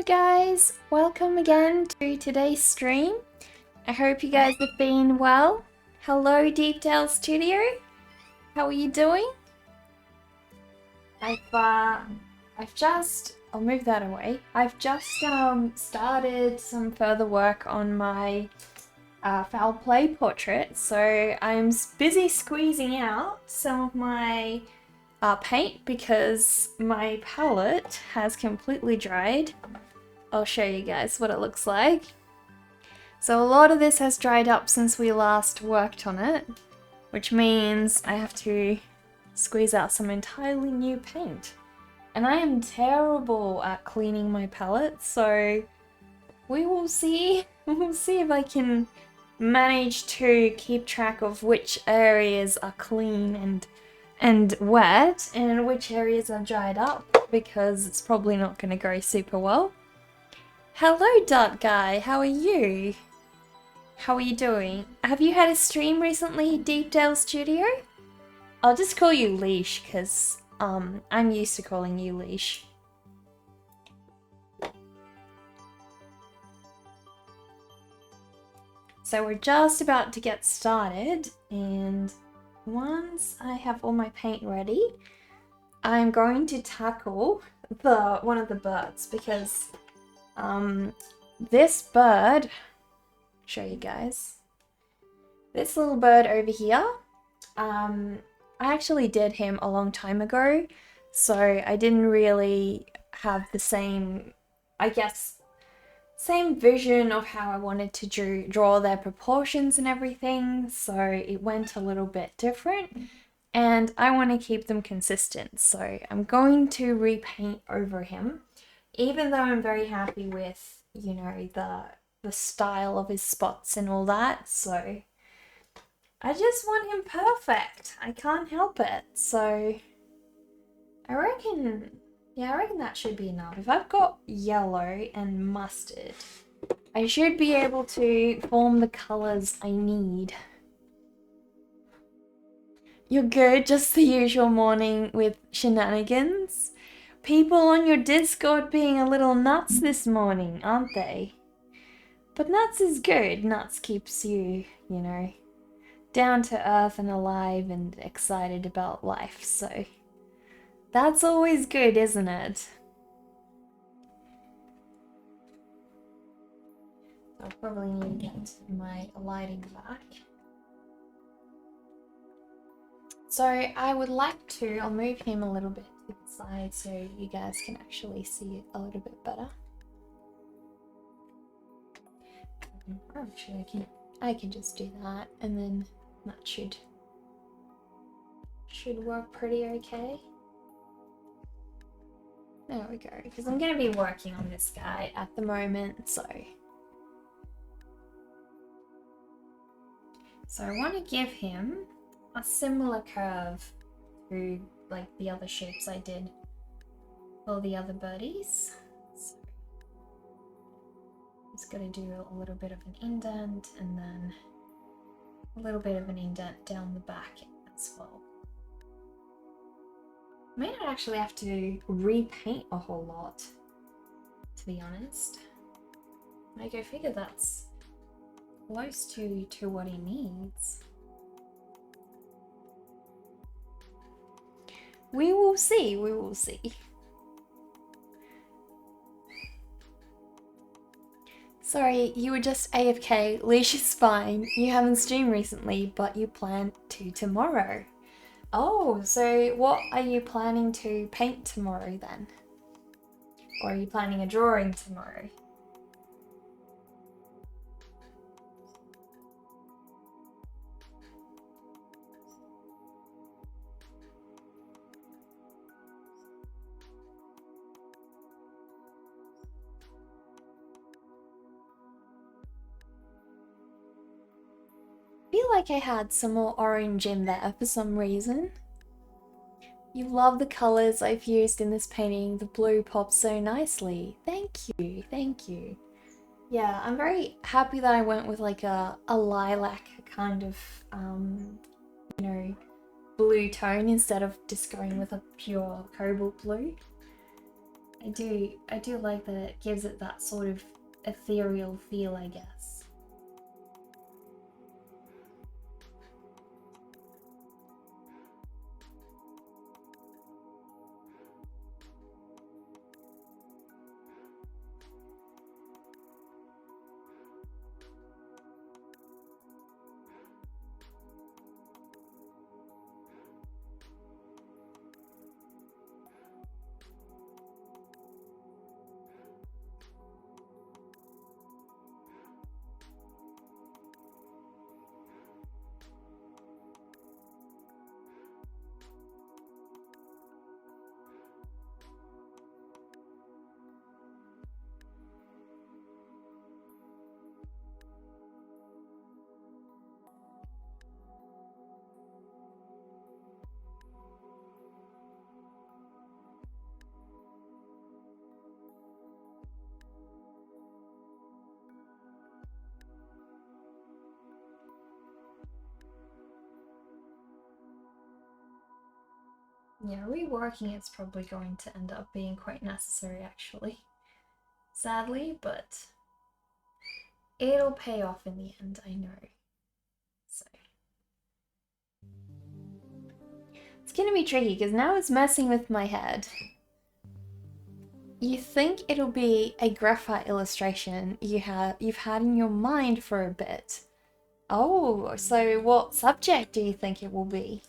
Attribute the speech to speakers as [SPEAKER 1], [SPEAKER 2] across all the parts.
[SPEAKER 1] Hello guys, welcome again to today's stream. I hope you guys have been well. Hello Deepdale Studio, how are you doing? I'll move that away. I've just started some further work on my foul play portrait, so I'm busy squeezing out some of my paint because my palette has completely dried. I'll show you guys what it looks like. So a lot of this has dried up since we last worked on it, which means I have to squeeze out some entirely new paint. And I am terrible at cleaning my palette, so we will see. We'll see if I can manage to keep track of which areas are clean and wet and which areas are dried up, because it's probably not going to go super well. Hello Dart Guy, how are you? How are you doing? Have you had a stream recently, Deepdale Studio? I'll just call you Leash because I'm used to calling you Leash. So we're just about to get started, and once I have all my paint ready, I'm going to tackle one of the birds, because this bird, show you guys, this little bird over here, I actually did him a long time ago, so I didn't really have the same, I guess, same vision of how I wanted to draw their proportions and everything, so it went a little bit different, and I want to keep them consistent, so I'm going to repaint over him, even though I'm very happy with, you know, the style of his spots and all that, so I just want him perfect. I can't help it, so I reckon that should be enough. If I've got yellow and mustard, I should be able to form the colours I need. You're good, just the usual morning with shenanigans. People on your Discord being a little nuts this morning, aren't they? But nuts is good. Nuts keeps you, you know, down to earth and alive and excited about life, so that's always good, isn't it? I'll probably need to get my lighting back. So I would like to, I'll move him a little bit to the side so you guys can actually see it a little bit better. Actually, I can just do that, and then that should work pretty okay. There we go, because I'm going to be working on this guy at the moment, so I want to give him a similar curve to like the other shapes I did for the other birdies. So I'm just going to do a little bit of an indent and then a little bit of an indent down the back as well. I may not actually have to repaint a whole lot, to be honest. I go figure, that's close to what he needs. We will see, we will see. Sorry, you were just AFK. Leash is fine. You haven't streamed recently, but you plan to tomorrow. Oh, so what are you planning to paint tomorrow then? Or are you planning a drawing tomorrow? I feel like I had some more orange in there for some reason. You love the colours I've used in this painting. The blue pops so nicely. Thank you, thank you. Yeah, I'm very happy that I went with like a lilac kind of, you know, blue tone instead of just going with a pure cobalt blue. I do like that it gives it that sort of ethereal feel, I guess. Yeah, reworking it's probably going to end up being quite necessary actually. Sadly, but it'll pay off in the end, I know. So it's gonna be tricky because now it's messing with my head. You think it'll be a graphite illustration you've had in your mind for a bit. Oh, so what subject do you think it will be?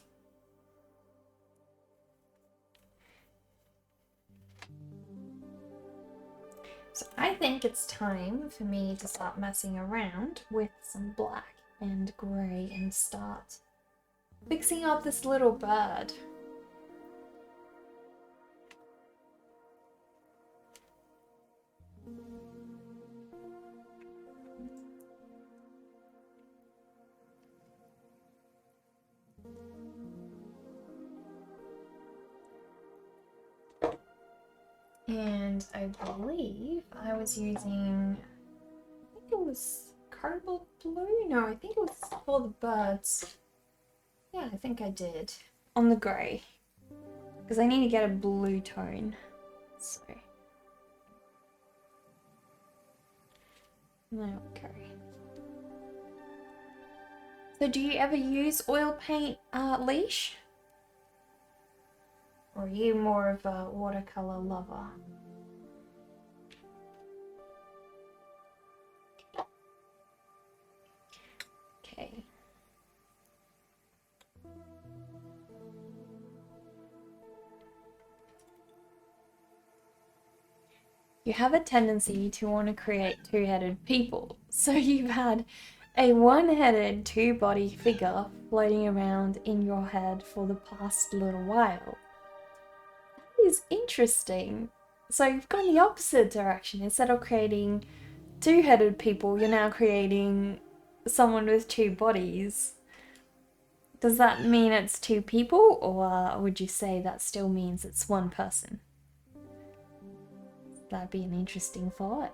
[SPEAKER 1] So I think it's time for me to start messing around with some black and grey and start fixing up this little bird. And I believe I was using, I think it was cardboard blue? No, I think it was for the birds. Yeah, I think I did. On the grey. Because I need to get a blue tone. So. Okay. So do you ever use oil paint, Leash? Or are you more of a watercolor lover? Okay. You have a tendency to want to create two-headed people. So you've had a one-headed, two-body figure floating around in your head for the past little while. Is interesting. So you've gone the opposite direction. Instead of creating two-headed people, you're now creating someone with two bodies. Does that mean it's two people, or would you say that still means it's one person? That'd be an interesting thought.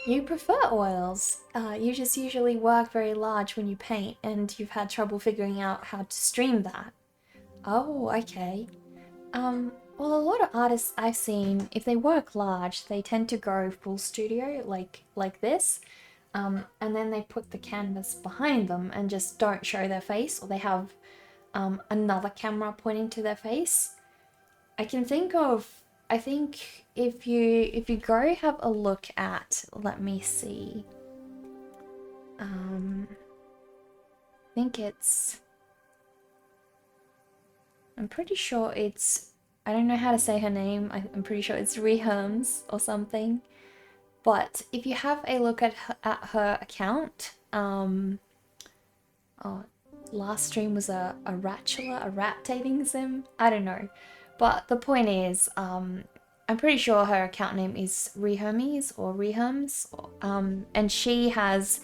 [SPEAKER 1] You prefer oils. You just usually work very large when you paint, and you've had trouble figuring out how to stream that. Oh, okay. Well, a lot of artists I've seen, if they work large, they tend to go full studio, like this, and then they put the canvas behind them and just don't show their face, or they have another camera pointing to their face. I think if you go have a look at, let me see. I think I'm pretty sure I don't know how to say her name. I'm pretty sure it's Reherms or something. But if you have a look at her account, last stream was a ratula, a rat dating sim. I don't know. But the point is, I'm pretty sure her account name is Rehermes or Reherms, and she has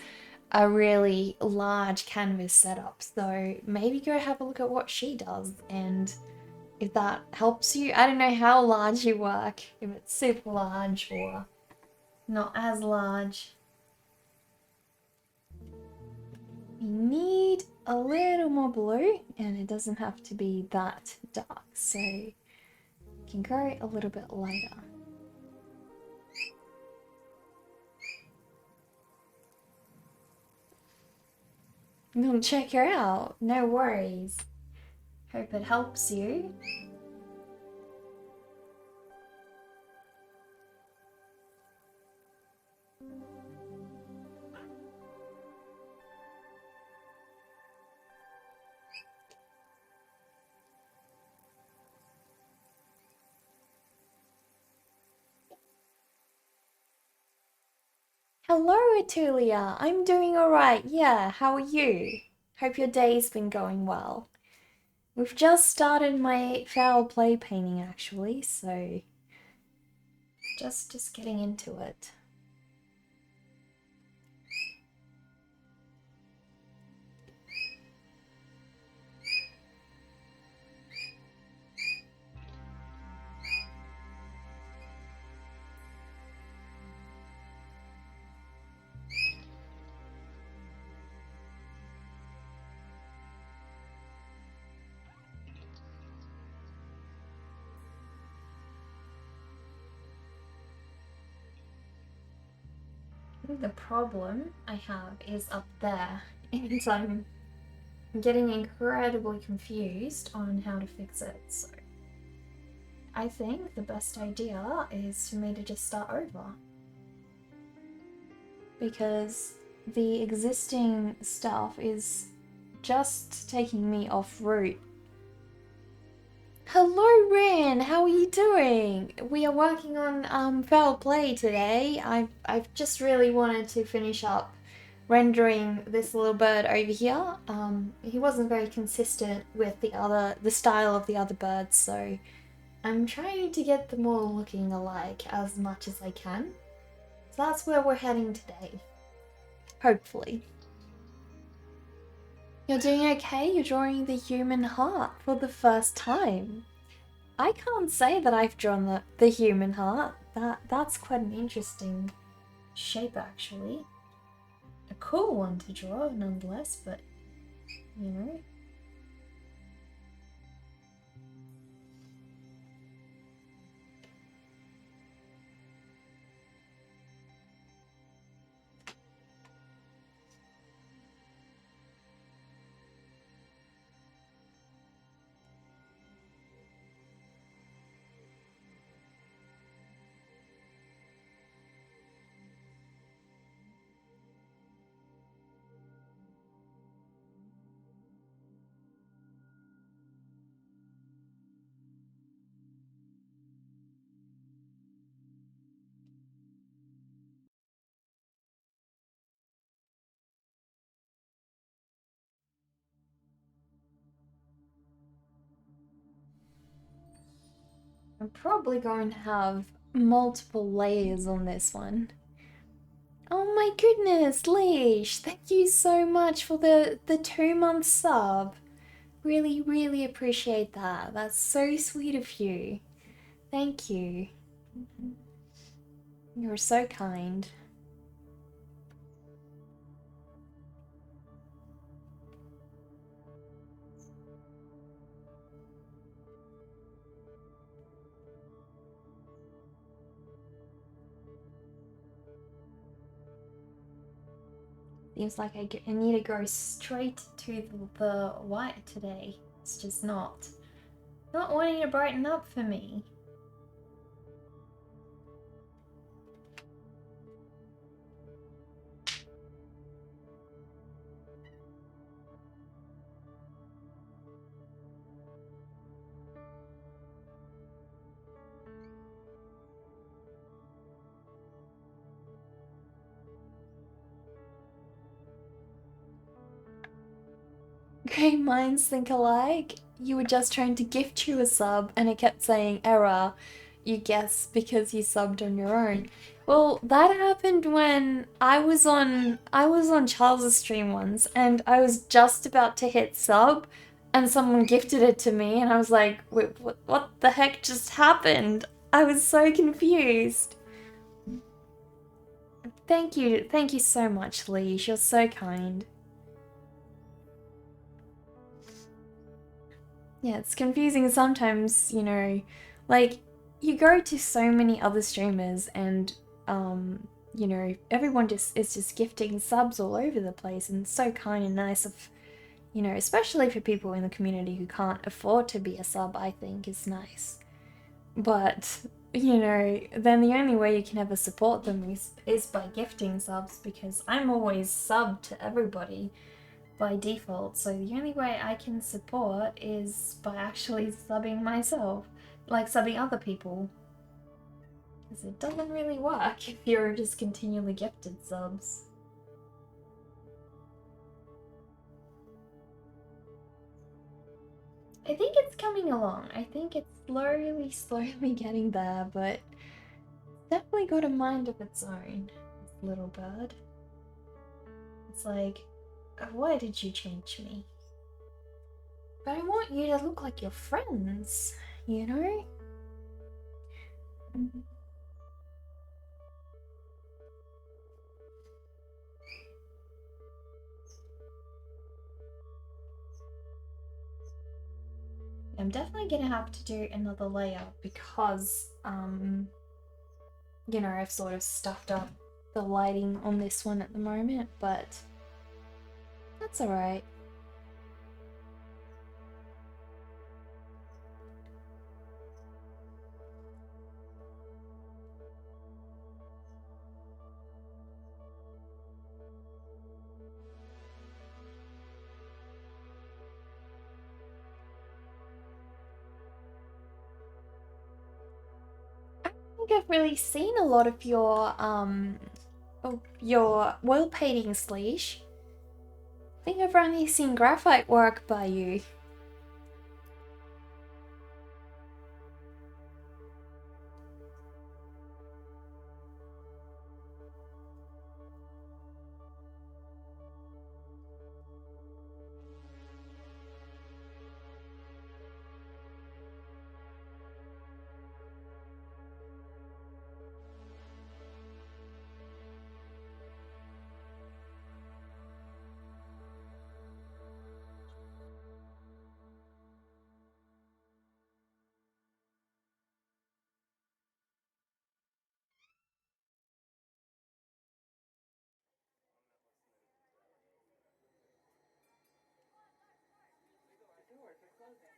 [SPEAKER 1] a really large canvas setup. So maybe go have a look at what she does, and if that helps you. I don't know how large you work, if it's super large or not as large. We need a little more blue, and it doesn't have to be that dark, so we can go a little bit lighter. I'm gonna check her out, no worries. Hope it helps you. Hello, Atulia. I'm doing alright. Yeah, how are you? Hope your day's been going well. We've just started my foul play painting actually, so just getting into it. The problem I have is up there, and I'm getting incredibly confused on how to fix it, so I think the best idea is for me to just start over. Because the existing stuff is just taking me off route. Hello, Rin. How are you doing? We are working on foul play today. I've just really wanted to finish up rendering this little bird over here. He wasn't very consistent with the style of the other birds, so I'm trying to get them all looking alike as much as I can. So that's where we're heading today. Hopefully. You're doing okay? You're drawing the human heart for the first time. I can't say that I've drawn the human heart. That's quite an interesting shape actually. A cool one to draw nonetheless, but you know. I'm probably going to have multiple layers on this one. Oh my goodness, Leash! Thank you so much for the 2-month sub. Really, really appreciate that. That's so sweet of you. Thank you. You're so kind. Seems like I need to go straight to the white today. It's just not wanting to brighten up for me. Great minds think alike. You were just trying to gift you a sub and it kept saying error. You guess because you subbed on your own. Well, that happened when I was on Charles's stream once and I was just about to hit sub and someone gifted it to me and I was like, wait, what the heck just happened? I was so confused. Thank you so much, Leash. You're so kind. Yeah, it's confusing sometimes, you know, like you go to so many other streamers and you know, everyone just is just gifting subs all over the place, and it's so kind and nice of, you know, especially for people in the community who can't afford to be a sub, I think is nice. But, you know, then the only way you can ever support them is by gifting subs, because I'm always subbed to everybody by default, so the only way I can support is by actually subbing myself, like subbing other people. Because it doesn't really work if you're just continually gifted subs. I think it's coming along. I think it's slowly getting there, but it's definitely got a mind of its own, this little bird. It's like, why did you change me? But I want you to look like your friends, you know? I'm definitely gonna have to do another layer because, you know, I've sort of stuffed up the lighting on this one at the moment, but that's alright. I don't think I've really seen a lot of your oil paintings, Leash. I think I've only seen graphite work by you.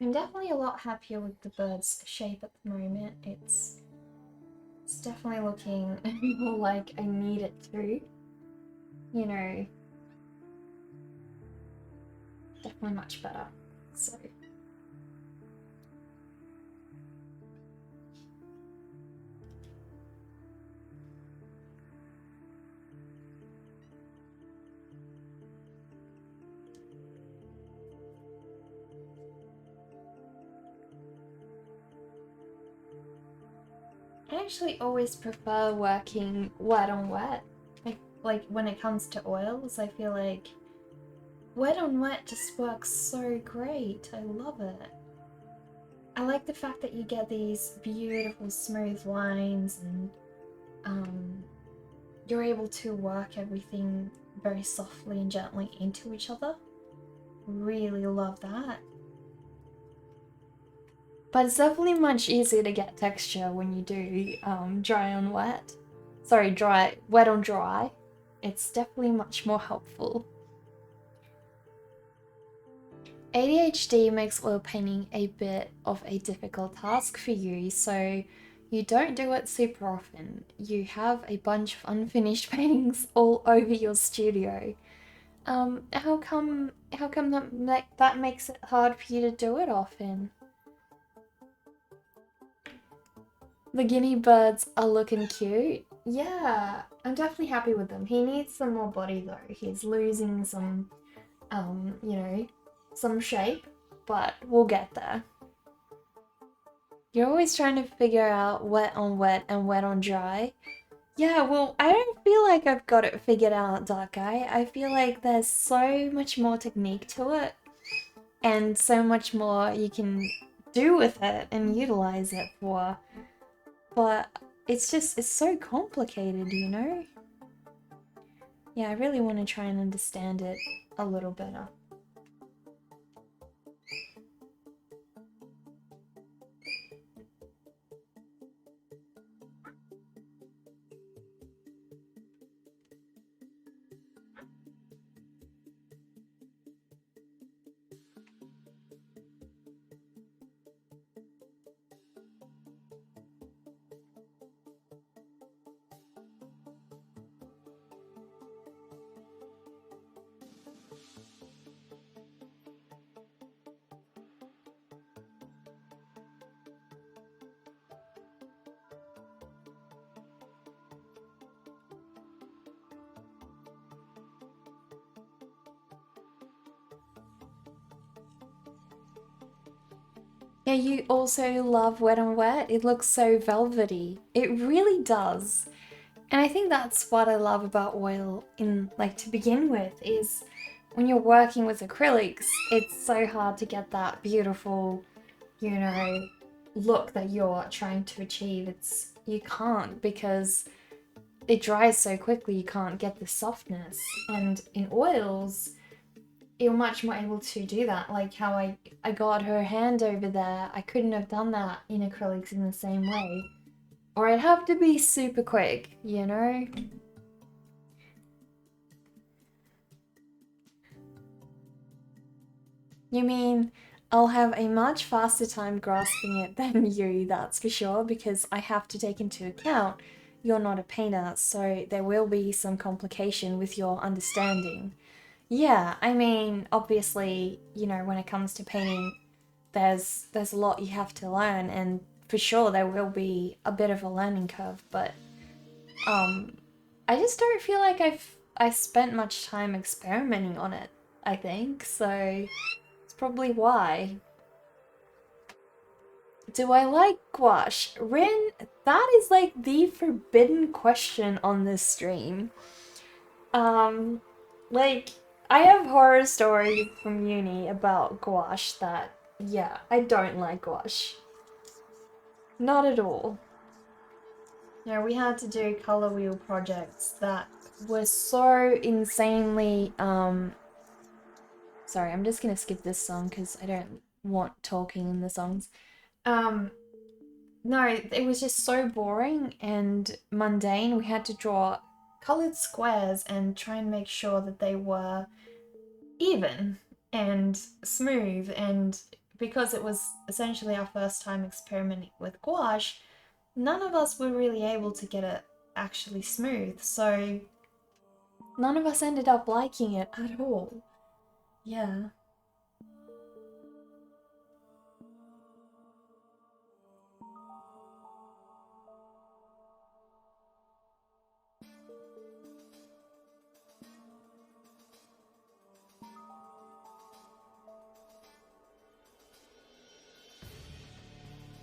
[SPEAKER 1] I'm definitely a lot happier with the bird's shape at the moment. It's definitely looking more like I need it to. You know, definitely much better. So I actually always prefer working wet on wet. Like when it comes to oils, I feel like wet on wet just works so great. I love it. I like the fact that you get these beautiful smooth lines, and you're able to work everything very softly and gently into each other. Really love that. But it's definitely much easier to get texture when you do dry on wet. Sorry, wet on dry. It's definitely much more helpful. ADHD makes oil painting a bit of a difficult task for you, so you don't do it super often. You have a bunch of unfinished paintings all over your studio. How come that makes it hard for you to do it often? The guinea birds are looking cute. Yeah, I'm definitely happy with them. He needs some more body though. He's losing some, you know, some shape, but we'll get there. You're always trying to figure out wet on wet and wet on dry. Yeah, well, I don't feel like I've got it figured out, Dark Eye. I feel like there's so much more technique to it, and so much more you can do with it and utilize it for. But it's so complicated, you know? Yeah, I really want to try and understand it a little better. Yeah, you also love wet on wet. It looks so velvety. It really does. And I think that's what I love about oil in like to begin with is when you're working with acrylics, it's so hard to get that beautiful, you know, look that you're trying to achieve. It's you can't because it dries so quickly, you can't get the softness. And in oils, you're much more able to do that. Like how I got her hand over there, I couldn't have done that in acrylics in the same way. Or I'd have to be super quick, you know? You mean I'll have a much faster time grasping it than you, that's for sure, because I have to take into account you're not a painter, so there will be some complication with your understanding. Yeah, I mean, obviously, you know, when it comes to painting, there's a lot you have to learn, and for sure there will be a bit of a learning curve, but um I just don't feel like I spent much time experimenting on it, I think, so it's probably why. Do I like gouache? Rin, that is like the forbidden question on this stream. Um, like, I have horror stories from uni about gouache that, yeah, I don't like gouache. Not at all. You know, we had to do color wheel projects that were so insanely, sorry, I'm just gonna skip this song because I don't want talking in the songs. Um, no, it was just so boring and mundane. We had to draw colored squares and try and make sure that they were even and smooth. And because it was essentially our first time experimenting with gouache, none of us were really able to get it actually smooth. So none of us ended up liking it at all. Yeah.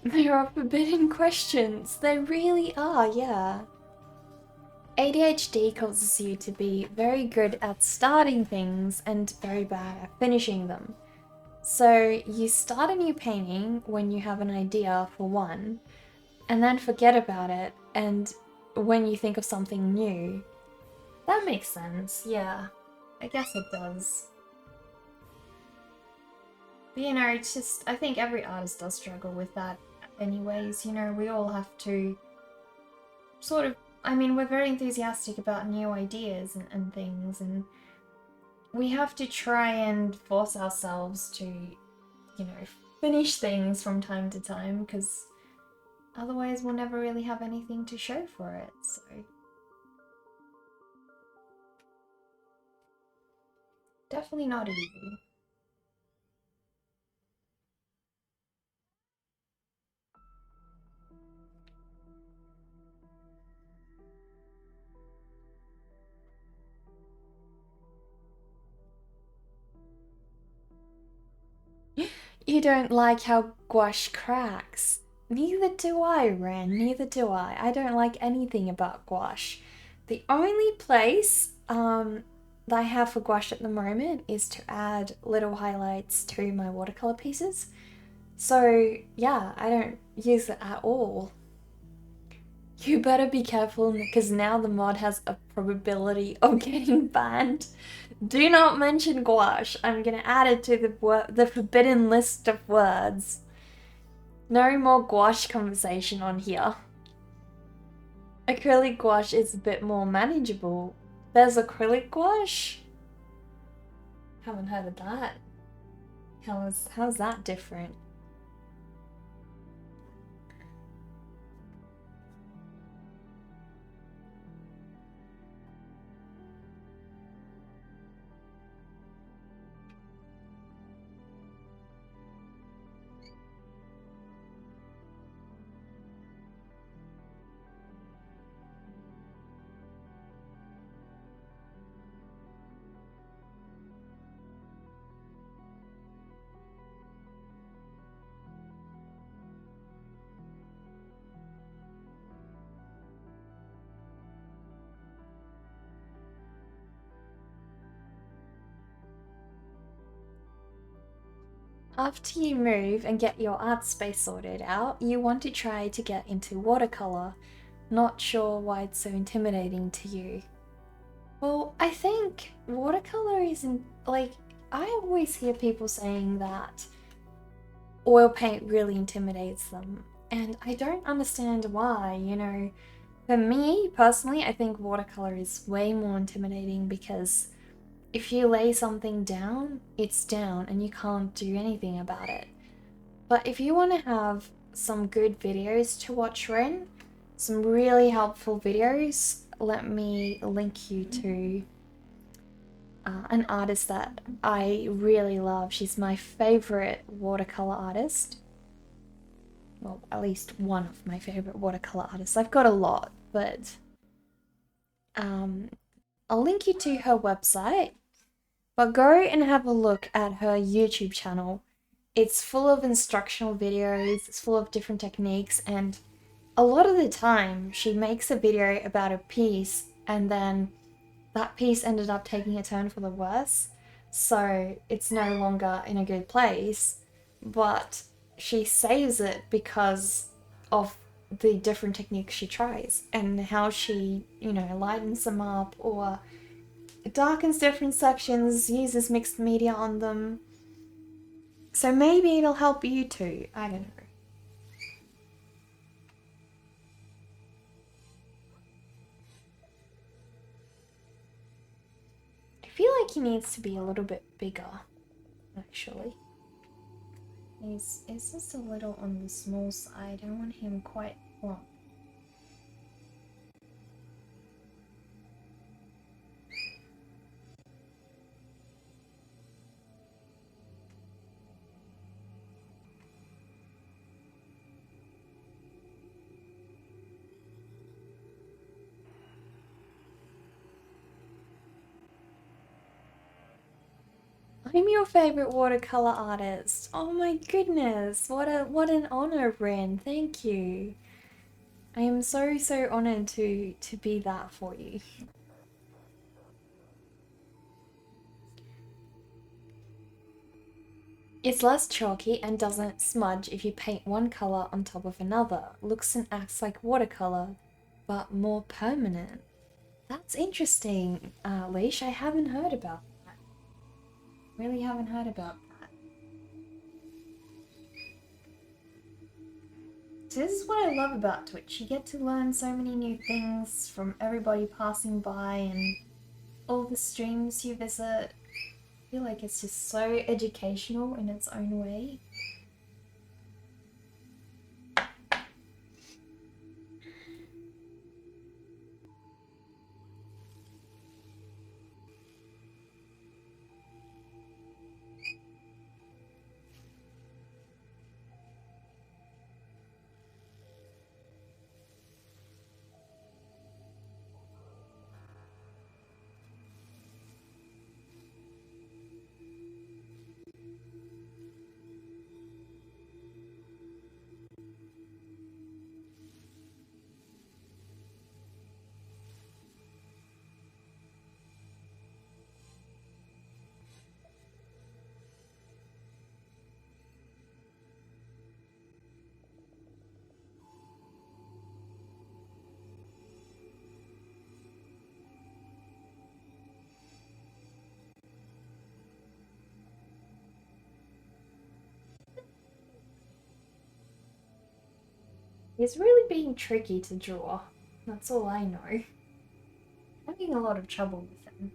[SPEAKER 1] There are forbidden questions. They really are, yeah. ADHD causes you to be very good at starting things and very bad at finishing them. So you start a new painting when you have an idea for one, and then forget about it, and when you think of something new. That makes sense, yeah. I guess it does. But you know, it's just, I think every artist does struggle with that anyways. You know, we all have to sort of, I mean, we're very enthusiastic about new ideas and things, and we have to try and force ourselves to, you know, finish things from time to time, because otherwise we'll never really have anything to show for it, so. Definitely not easy. You don't like how gouache cracks. Neither do I, Ren. Neither do I. I don't like anything about gouache. The only place that I have for gouache at the moment is to add little highlights to my watercolor pieces. So yeah, I don't use it at all. You better be careful because now the mod has a probability of getting banned. Do not mention gouache. I'm gonna add it to the forbidden list of words. No more gouache conversation on here. Acrylic gouache is a bit more manageable. There's acrylic gouache? Haven't heard of that. How's that different? After you move and get your art space sorted out, you want to try to get into watercolor. Not sure why it's so intimidating to you. Well, I think watercolor isn't like, I always hear people saying that oil paint really intimidates them, and I don't understand why, you know. For me personally, I think watercolor is way more intimidating because if you lay something down, it's down and you can't do anything about it. But if you want to have some good videos to watch, Ren, some really helpful videos, let me link you to an artist that I really love. She's my favorite watercolor artist. Well, at least one of my favorite watercolor artists. I've got a lot, but I'll link you to her website. But go and have a look at her YouTube channel. It's full of instructional videos, it's full of different techniques, and a lot of the time she makes a video about a piece and then that piece ended up taking a turn for the worse. So it's no longer in a good place, but she saves it because of the different techniques she tries and how she, you know, lightens them up or darkens different sections, uses mixed media on them. So maybe it'll help you too. I don't know. I feel like he needs to be a little bit bigger, actually. He's just a little on the small side. I want him quite plump. I'm your favorite watercolor artist. Oh my goodness, what an honor, Ren. Thank you. I am so honored to be that for you. It's less chalky and doesn't smudge if you paint one color on top of another. Looks and acts like watercolor, but more permanent. That's interesting, Leash. I haven't heard about that. Really haven't heard about that. So this is what I love about Twitch. You get to learn so many new things from everybody passing by and all the streams you visit. I feel like it's just so educational in its own way. It's really being tricky to draw. That's all I know. I'm having a lot of trouble with them.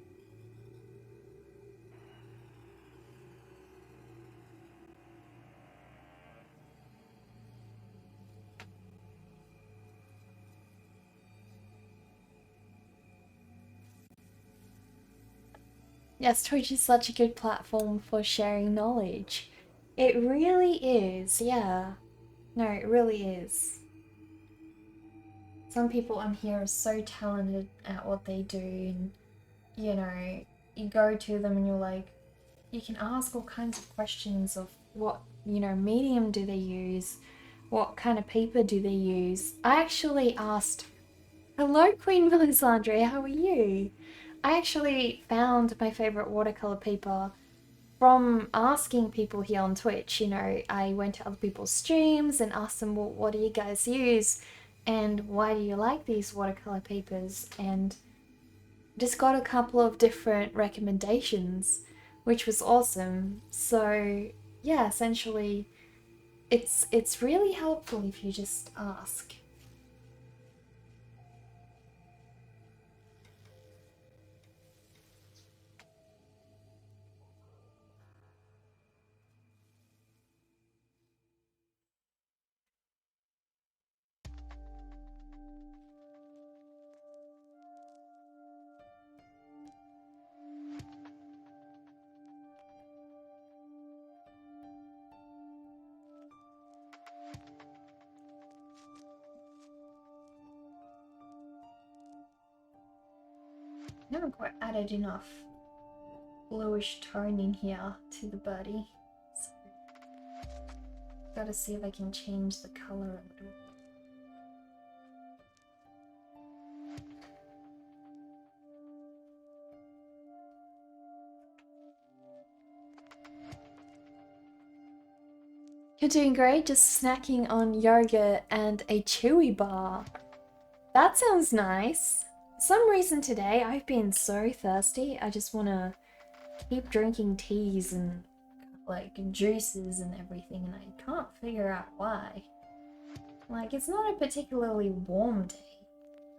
[SPEAKER 1] Yes, Twitch is such a good platform for sharing knowledge. It really is, yeah. No, it really is. Some people on here are so talented at what they do, and you know, you go to them and you're like, you can ask all kinds of questions of what, you know, medium do they use, what kind of paper do they use. I actually asked, hello Queen Melisandre, how are you? I actually found my favorite watercolor paper from asking people here on Twitch, you know, I went to other people's streams and asked them, well, what do you guys use? And why do you like these watercolor papers? And just got a couple of different recommendations, which was awesome. So yeah, essentially it's really helpful if you just ask. I haven't quite added enough bluish tone in here to the birdie. So, gotta see if I can change the color a little. You're doing great, just snacking on yogurt and a chewy bar. That sounds nice. For some reason today I've been so thirsty, I just want to keep drinking teas and like juices and everything, and I can't figure out why. Like, it's not a particularly warm day.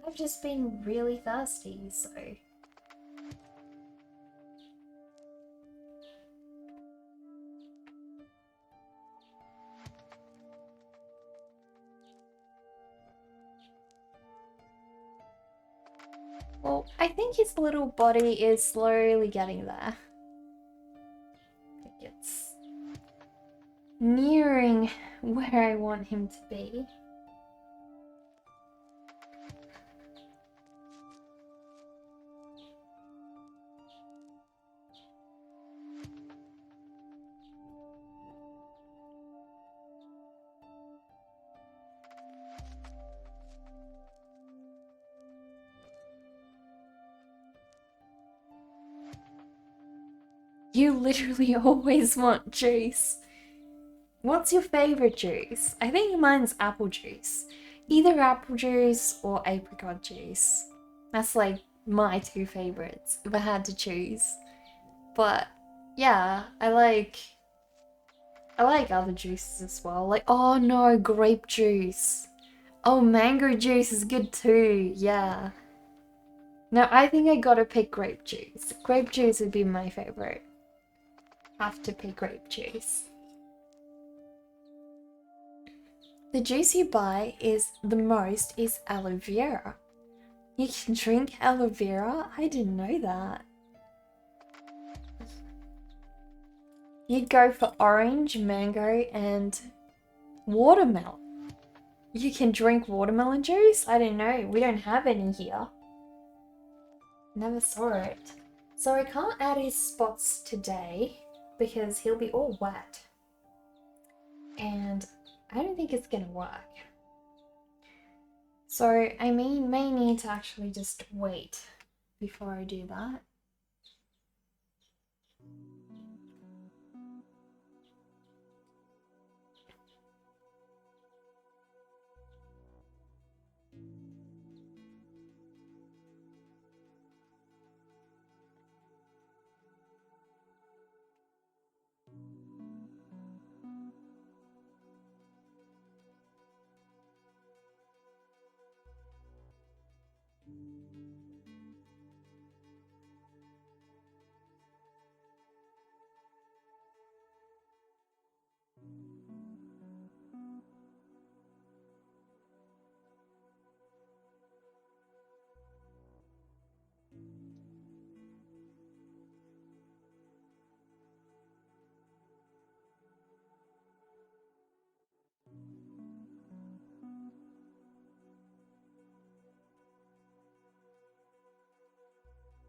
[SPEAKER 1] I've just been really thirsty, so... Well, I think his little body is slowly getting there. I think it's nearing where I want him to be. You literally always want juice. What's your favorite juice? I think mine's apple juice. Either apple juice or apricot juice. That's like my two favorites if I had to choose. But yeah, I like other juices as well. Like, oh no, grape juice. Oh, mango juice is good too. Yeah. No, I think I gotta pick grape juice. Grape juice would be my favorite. Have to pick grape juice. The juice you buy is the most is aloe vera. You can drink aloe vera? I didn't know that. You'd go for orange, mango, and watermelon. You can drink watermelon juice? I didn't know. We don't have any here. Never saw it. So I can't add his spots today because he'll be all wet. And I don't think it's gonna work. So I may need to actually just wait before I do that.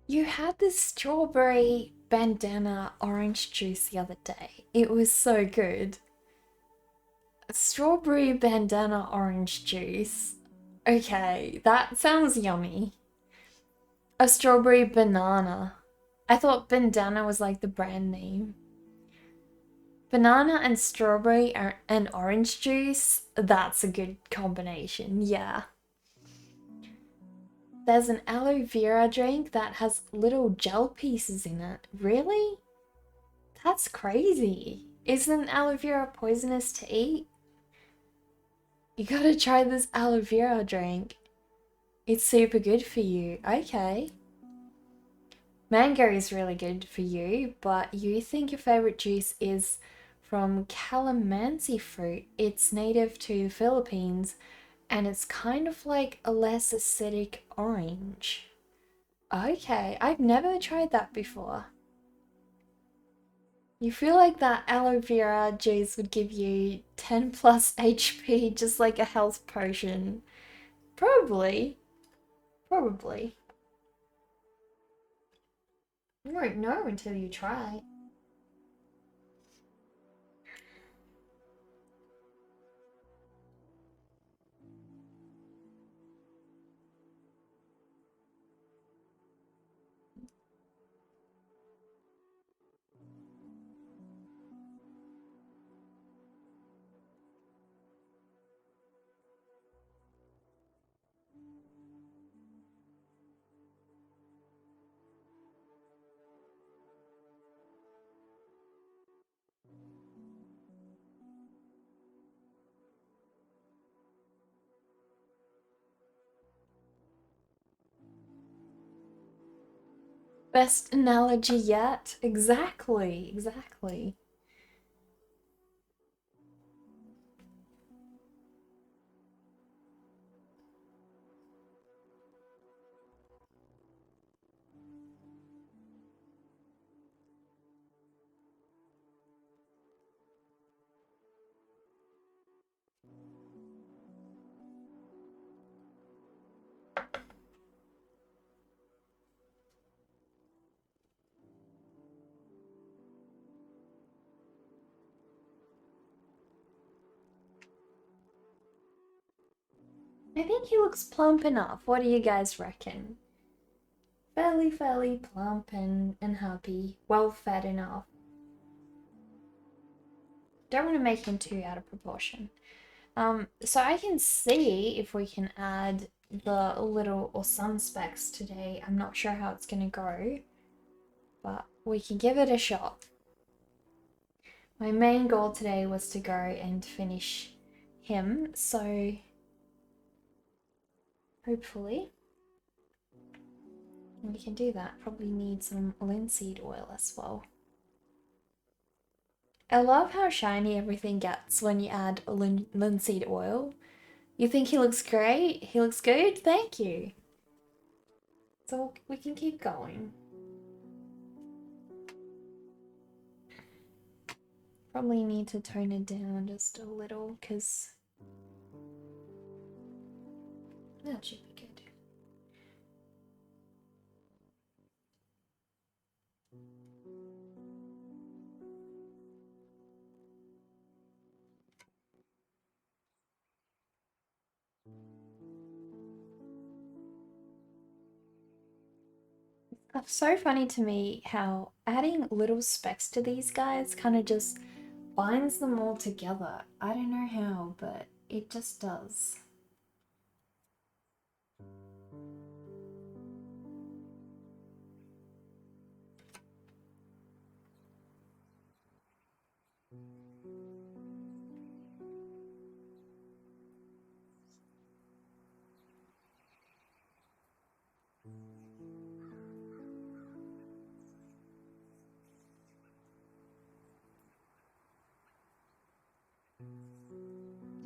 [SPEAKER 1] You had this strawberry bandana orange juice the other day. It was so good. Strawberry bandana orange juice. Okay, that sounds yummy. A strawberry banana. I thought bandana was like the brand name. Banana and strawberry and orange juice, that's a good combination, yeah. There's an aloe vera drink that has little gel pieces in it. Really? That's crazy. Isn't aloe vera poisonous to eat? You gotta try this aloe vera drink. It's super good for you. Okay. Mango is really good for you, but you think your favorite juice is from calamansi fruit. It's native to the Philippines and it's kind of like a less acidic orange. Okay, I've never tried that before. You feel like that aloe vera juice would give you 10 plus HP, just like a health potion. Probably. Probably. You won't know until you try. Best analogy yet. Exactly, exactly. I think he looks plump enough. What do you guys reckon? Fairly plump and happy. Well fed enough. Don't want to make him too out of proportion. So I can see if we can add the little or some specs today. I'm not sure how it's gonna go, but we can give it a shot. My main goal today was to go and finish him, so hopefully we can do that. Probably need some linseed oil as well. I love how shiny everything gets when you add linseed oil. You think he looks great? He looks good? Thank you. So we can keep going. Probably need to tone it down just a little because that should be good. It's so funny to me how adding little specks to these guys kind of just binds them all together. I don't know how, but it just does.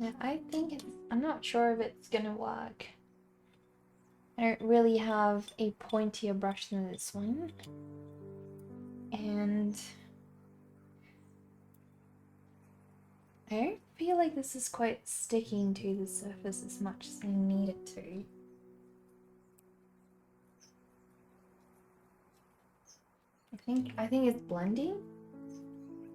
[SPEAKER 1] Yeah, I think I'm not sure if it's gonna work. I don't really have a pointier brush than this one. And I don't feel like this is quite sticking to the surface as much as I need it to. I think it's blending.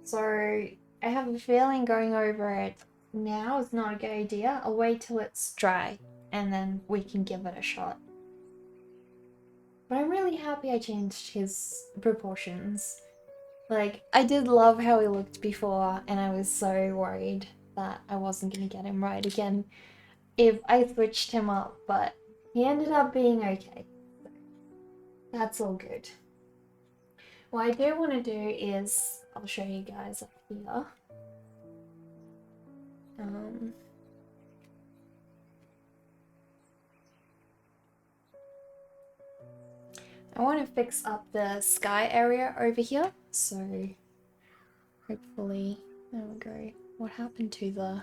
[SPEAKER 1] So I have a feeling going over it now is not a good idea. I'll wait till it's dry and then we can give it a shot. But I'm really happy I changed his proportions. Like, I did love how he looked before, and I was so worried that I wasn't going to get him right again if I switched him up, but he ended up being okay. That's all good. What I do want to do is, I'll show you guys up here. I want to fix up the sky area over here, so hopefully, there we go. What happened to the...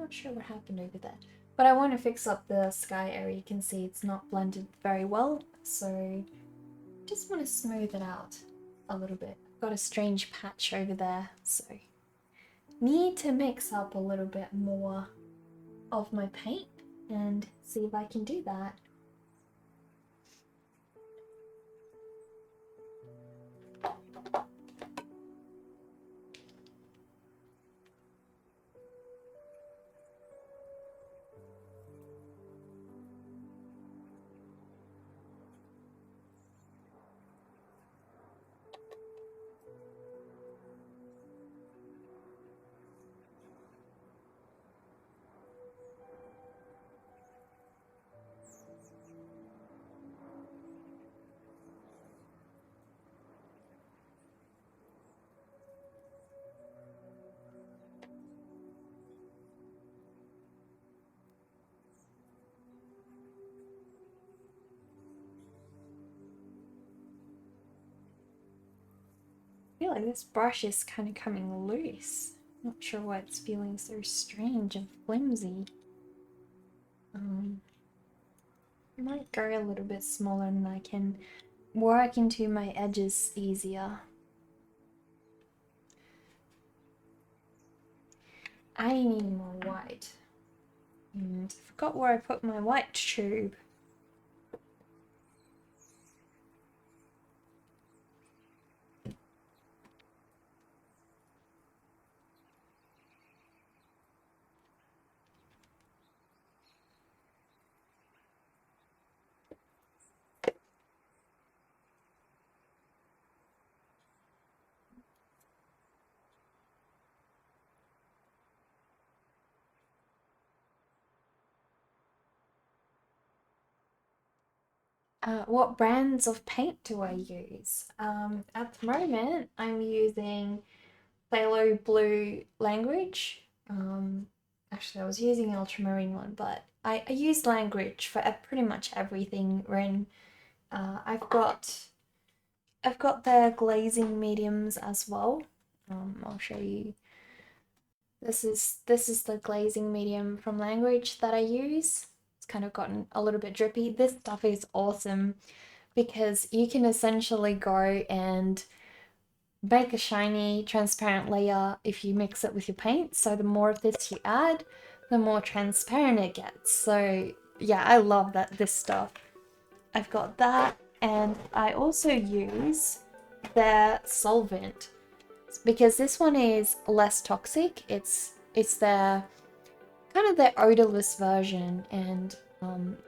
[SPEAKER 1] Not sure what happened over there. But I want to fix up the sky area. You can see it's not blended very well, so just want to smooth it out a little bit. I've got a strange patch over there, so need to mix up a little bit more of my paint and see if I can do that. I feel like this brush is kind of coming loose. Not sure why it's feeling so strange and flimsy. I might go a little bit smaller and I can work into my edges easier. I need more white. And I forgot where I put my white tube. What brands of paint do I use? At the moment, I'm using Phthalo Blue Language. Actually, I was using Ultramarine one, but I use Language for pretty much everything. When I've got their glazing mediums as well. I'll show you. This is the glazing medium from Language that I use. It's kind of gotten a little bit drippy. This stuff is awesome because you can essentially go and make a shiny transparent layer if you mix it with your paint. So the more of this you add, the more transparent it gets. So yeah, I love this stuff. I've got that, and I also use their solvent because this one is less toxic. It's their kind of their odorless version, and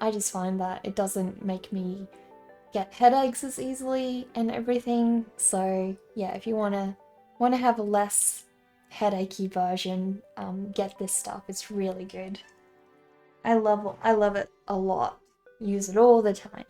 [SPEAKER 1] I just find that it doesn't make me get headaches as easily and everything. So yeah, if you wanna have a less headachy version, get this stuff. It's really good. I love it a lot. Use it all the time.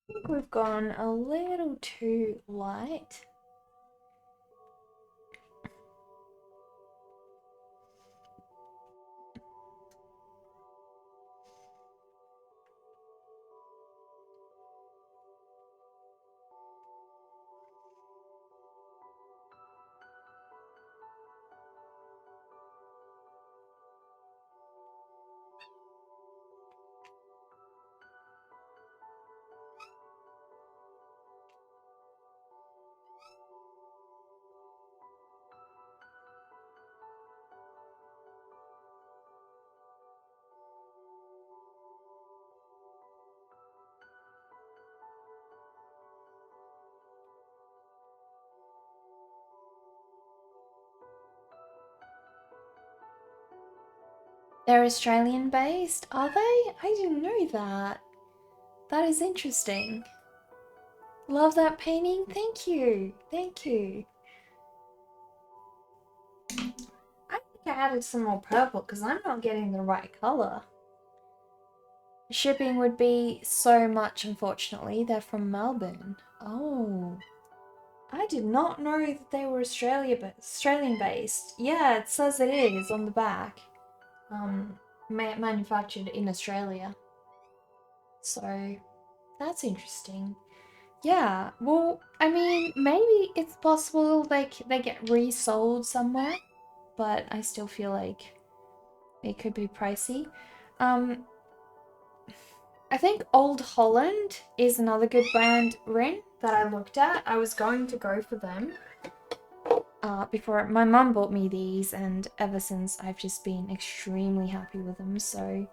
[SPEAKER 1] I think we've gone a little too light. They're Australian based, are they? I didn't know that. That is interesting. Love that painting. Thank you. Thank you. I think I added some more purple because I'm not getting the right color. Shipping would be so much, unfortunately. They're from Melbourne. Oh. I did not know that they were Australian based. Yeah, it says it is on the back. Manufactured in Australia. So, that's interesting. Yeah, well, I mean, maybe it's possible they get resold somewhere, but I still feel like it could be pricey. Um, I think Old Holland is another good brand, Rin, that I looked at. I was going to go for them before my mum bought me these, and ever since I've just been extremely happy with them. So,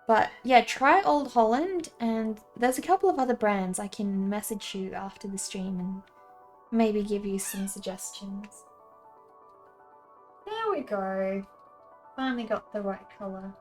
[SPEAKER 1] but yeah, try Old Holland, and there's a couple of other brands I can message you after the stream and maybe give you some suggestions. There we go. Finally got the right colour.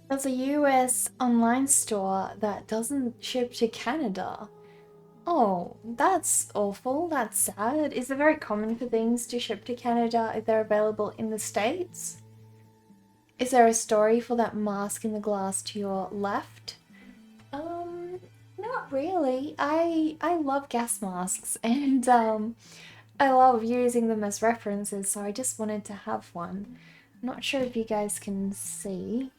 [SPEAKER 1] There's a US online store that doesn't ship to Canada. Oh, that's awful. That's sad. Is it very common for things to ship to Canada if they're available in the States? Is there a story for that mask in the glass to your left? Not really. I love gas masks and I love using them as references, so I just wanted to have one. I'm not sure if you guys can see.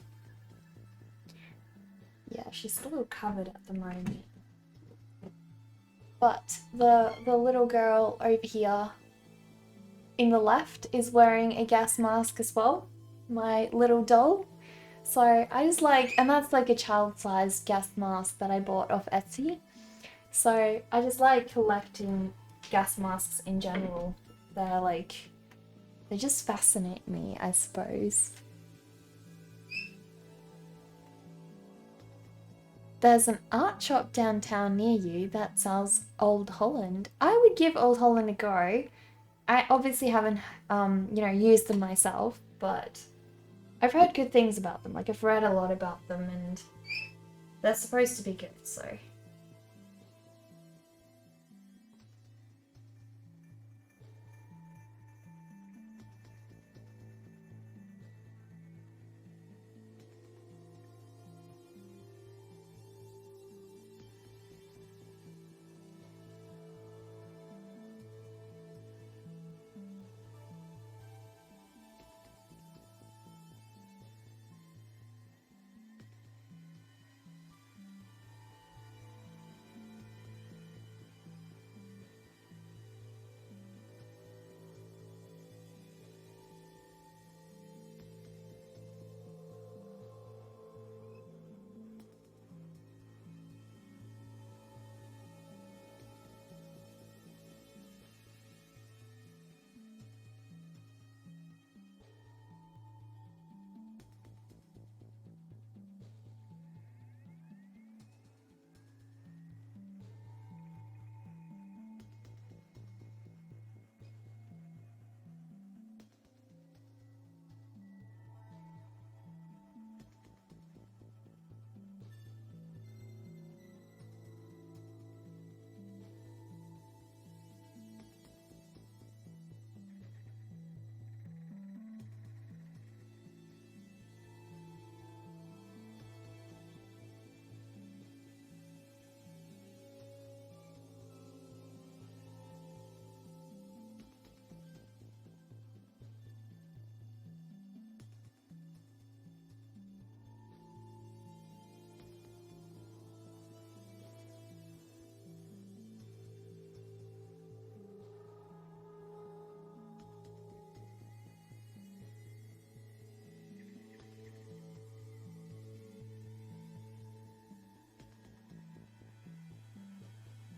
[SPEAKER 1] Yeah, she's a little covered at the moment. But the little girl over here in the left is wearing a gas mask as well. My little doll. So I just like, and that's like a child-sized gas mask that I bought off Etsy. So I just like collecting gas masks in general. They're like, they just fascinate me, I suppose. There's an art shop downtown near you that sells Old Holland. I would give Old Holland a go. I obviously haven't, used them myself, but I've heard good things about them. Like, I've read a lot about them, and they're supposed to be good, so.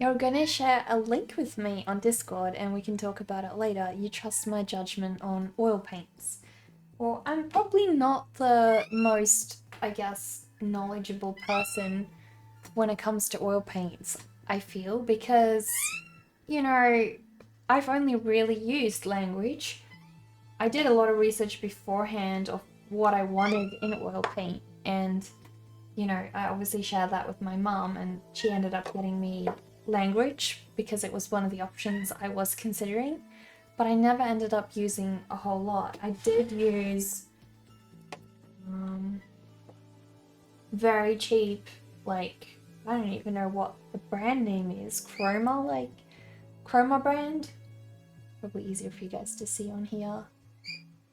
[SPEAKER 1] You're gonna share a link with me on Discord and we can talk about it later. You trust my judgment on oil paints. Well, I'm probably not the most, I guess, knowledgeable person when it comes to oil paints, I feel, because, you know, I've only really used language. I did a lot of research beforehand of what I wanted in oil paint, and, you know, I obviously shared that with my mum, and she ended up getting me language because it was one of the options I was considering, but I never ended up using a whole lot. I did use very cheap, like, I don't even know what the brand name is, Chroma brand. Probably easier for you guys to see on here.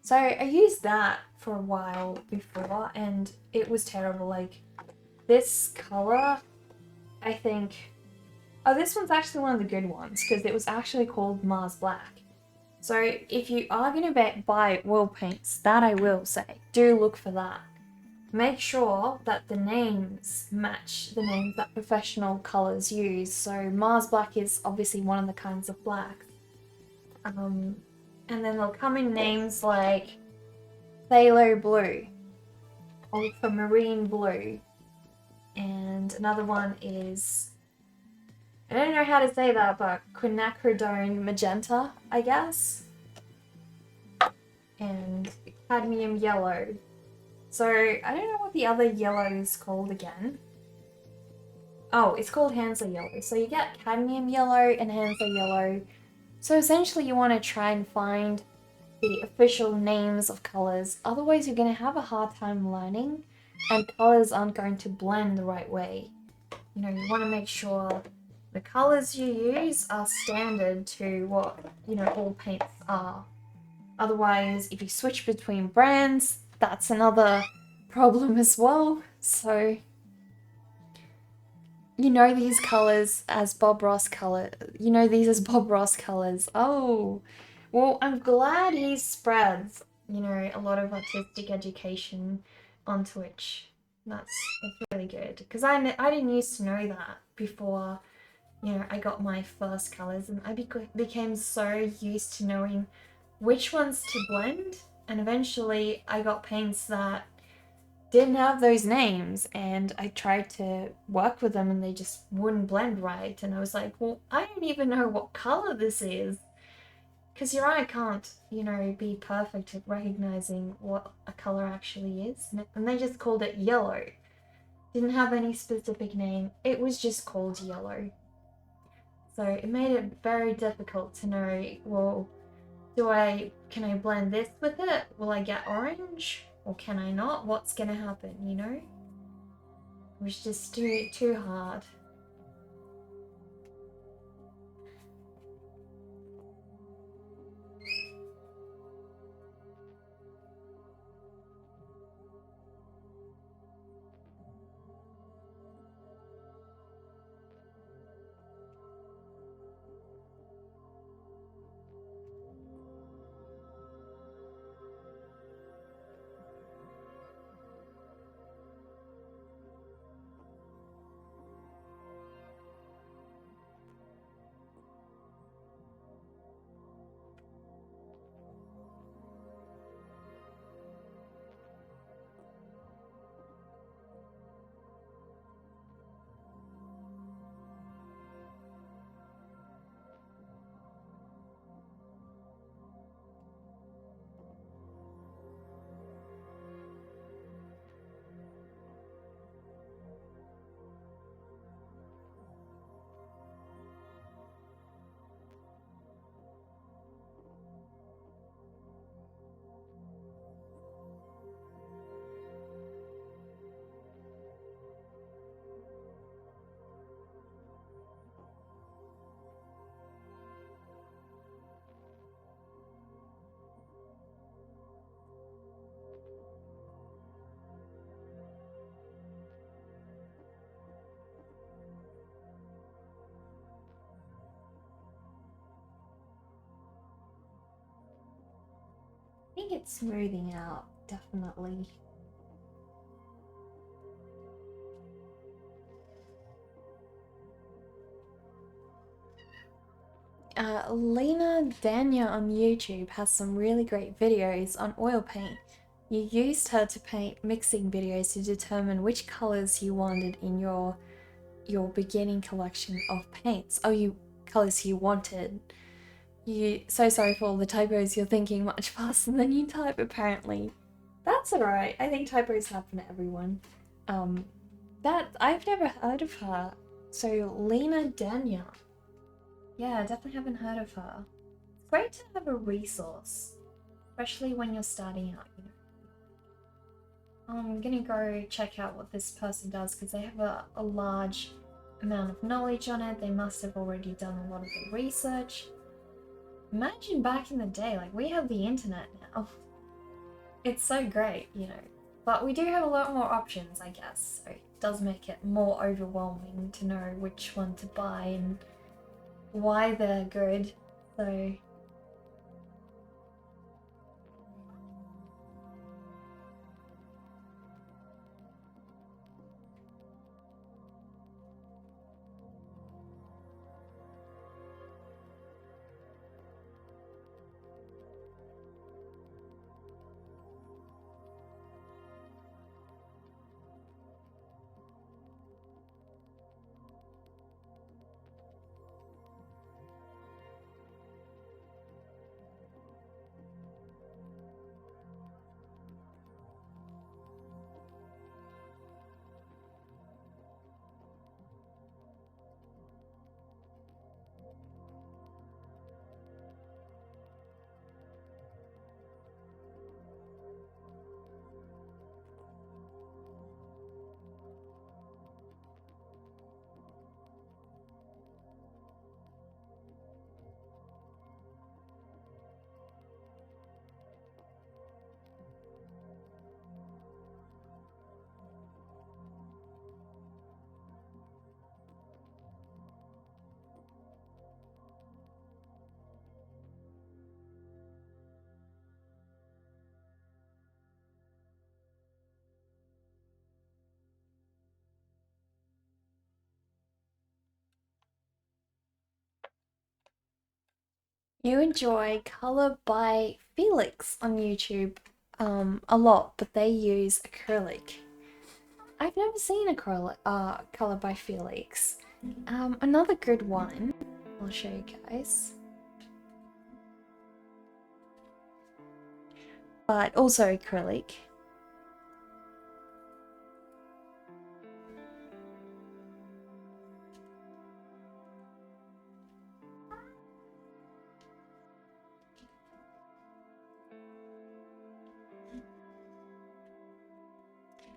[SPEAKER 1] So I used that for a while before and it was terrible. Like, this color, I think, oh, this one's actually one of the good ones because it was actually called Mars Black. So if you are going to buy oil paints, that I will say, do look for that. Make sure that the names match the names that professional colors use. So Mars Black is obviously one of the kinds of black. And then they'll come in names like Phthalo Blue, Ultramarine Blue, and another one is, I don't know how to say that, but quinacridone magenta, I guess, and cadmium yellow. So I don't know what the other yellow is called again. Oh, it's called Hansel yellow. So you get cadmium yellow and Hansel yellow. So essentially you want to try and find the official names of colors, otherwise you're going to have a hard time learning and colors aren't going to blend the right way. You know, you want to make sure the colors you use are standard to what, you know, all paints are. Otherwise, if you switch between brands, that's another problem as well. So, you know these colors as Bob Ross color. You know these as Bob Ross colors. Oh, well, I'm glad he spreads, you know, a lot of artistic education on Twitch. That's really good because I didn't used to know that before, you know, I got my first colors, and I became so used to knowing which ones to blend, and eventually I got paints that didn't have those names and I tried to work with them and they just wouldn't blend right, and I was like, well, I don't even know what color this is, because your eye can't, you know, be perfect at recognizing what a color actually is, and they just called it yellow. Didn't have any specific name, it was just called yellow. So it made it very difficult to know, well, can I blend this with it? Will I get orange? Or can I not? What's gonna happen, you know? It was just too hard. I think it's smoothing out, definitely. Lena Dania on YouTube has some really great videos on oil paint. You used her to paint mixing videos to determine which colors you wanted in your beginning collection of paints. Oh, you colors you wanted. So sorry for all the typos. You're thinking much faster than you type apparently. That's alright. I think typos happen to everyone. That I've never heard of her. So Lena Dania. Yeah, I definitely haven't heard of her. It's great to have a resource, especially when you're starting out, you know. I'm gonna go check out what this person does because they have a large amount of knowledge on it. They must have already done a lot of the research. Imagine back in the day, like we have the internet now. It's so great, you know. But we do have a lot more options, I guess. So it does make it more overwhelming to know which one to buy and why they're good. So you enjoy Color by Felix on YouTube a lot, but they use acrylic. I've never seen acrylic Color by Felix. Another good one I'll show you guys. But also acrylic.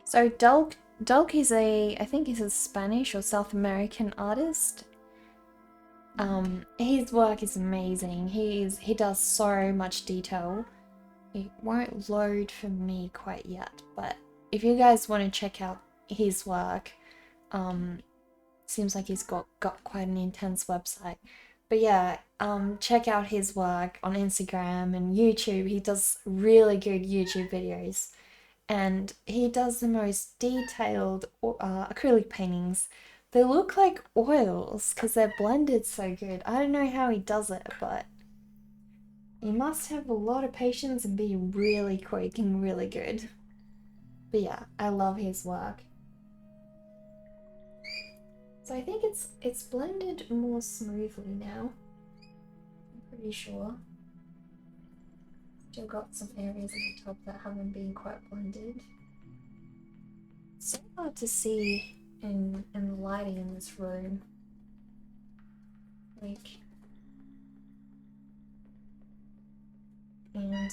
[SPEAKER 1] So Dulk is I think he's a Spanish or South American artist. His work is amazing. He does so much detail. It won't load for me quite yet, but if you guys want to check out his work, seems like he's got quite an intense website. But yeah, check out his work on Instagram and YouTube. He does really good YouTube videos. And he does the most detailed acrylic paintings. They look like oils because they're blended so good. I don't know how he does it, but he must have a lot of patience and be really quick and really good. But yeah, I love his work. So I think it's blended more smoothly now. I'm pretty sure. Still got some areas at the top that haven't been quite blended. It's so hard to see in the lighting in this room. Like, and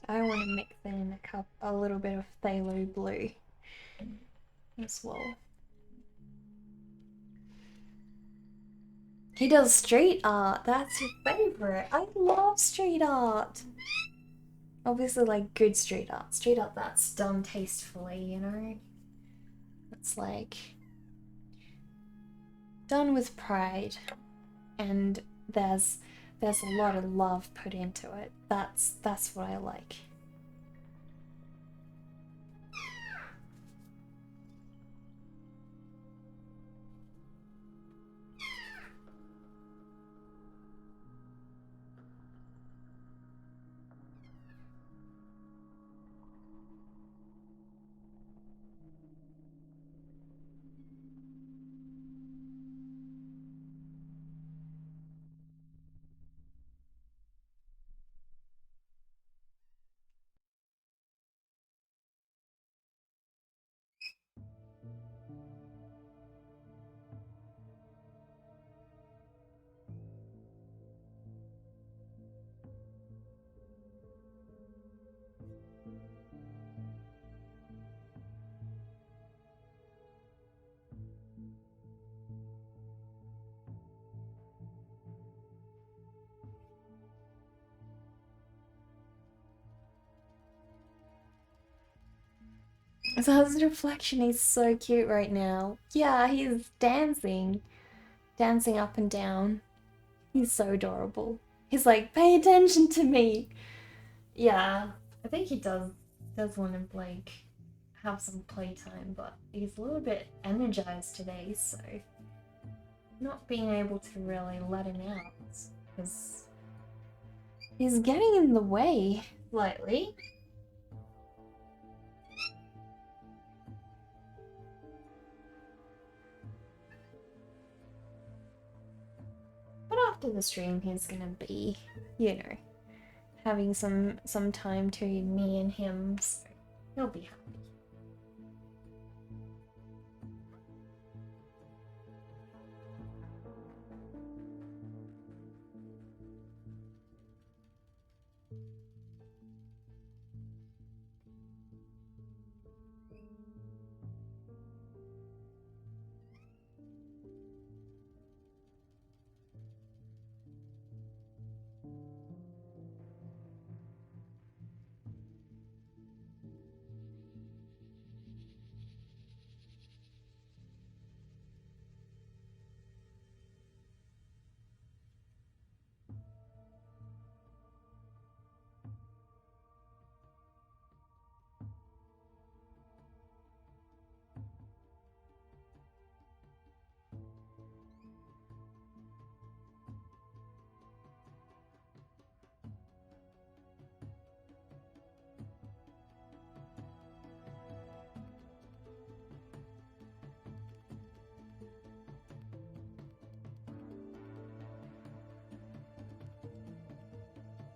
[SPEAKER 1] I want to mix in a little bit of phthalo blue as well. He does street art. That's your favorite. I love street art. Obviously, like good street art. Street art that's done tastefully, you know? It's like done with pride, and there's a lot of love put into it. That's what I like. So his reflection is so cute right now. Yeah, he's dancing. Dancing up and down. He's so adorable. He's like, pay attention to me. Yeah, I think he does want to like have some playtime, but he's a little bit energized today, so not being able to really let him out because he's getting in the way slightly. But after the stream, he's gonna be, you know, having some time to me and him, so he'll be happy.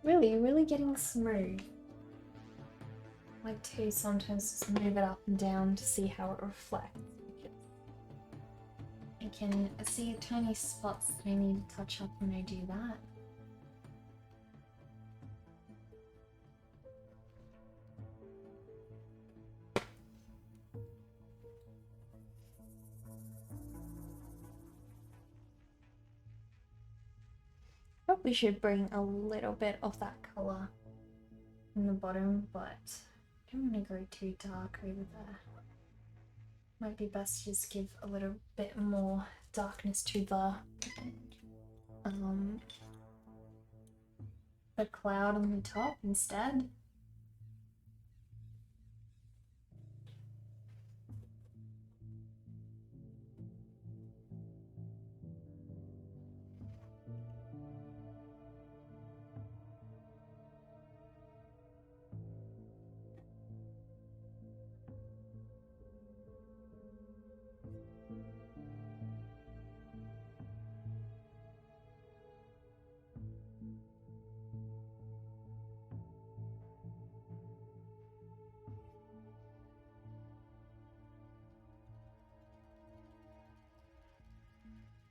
[SPEAKER 1] Really getting smooth. I like to sometimes just move it up and down to see how it reflects. I can see tiny spots that I need to touch up when I do that. Probably should bring a little bit of that colour in the bottom, but I don't want to go too dark over there. Might be best to just give a little bit more darkness to the cloud on the top instead.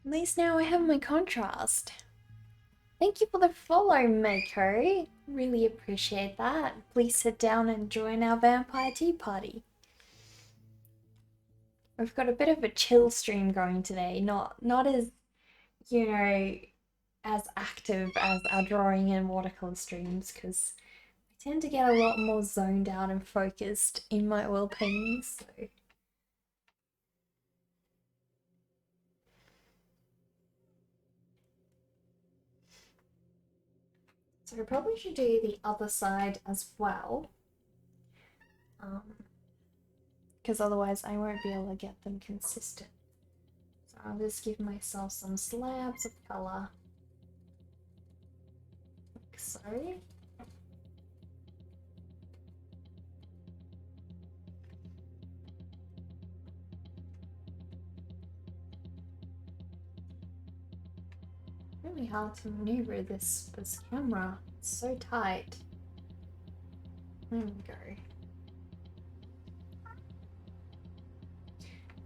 [SPEAKER 1] At least now I have my contrast. Thank you for the follow, Mako. Really appreciate that. Please sit down and join our vampire tea party. We've got a bit of a chill stream going today, not as, you know, as active as our drawing and watercolor streams, because I tend to get a lot more zoned out and focused in my oil paintings, so I probably should do the other side as well, because otherwise I won't be able to get them consistent. So I'll just give myself some slabs of colour, like so. Really hard to maneuver this camera. It's so tight. There we go.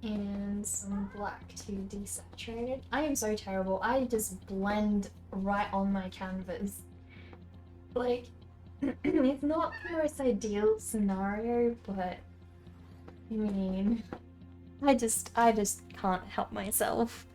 [SPEAKER 1] And some black to desaturate it. I am so terrible. I just blend right on my canvas. Like, it's not the most ideal scenario, but I mean, I just can't help myself.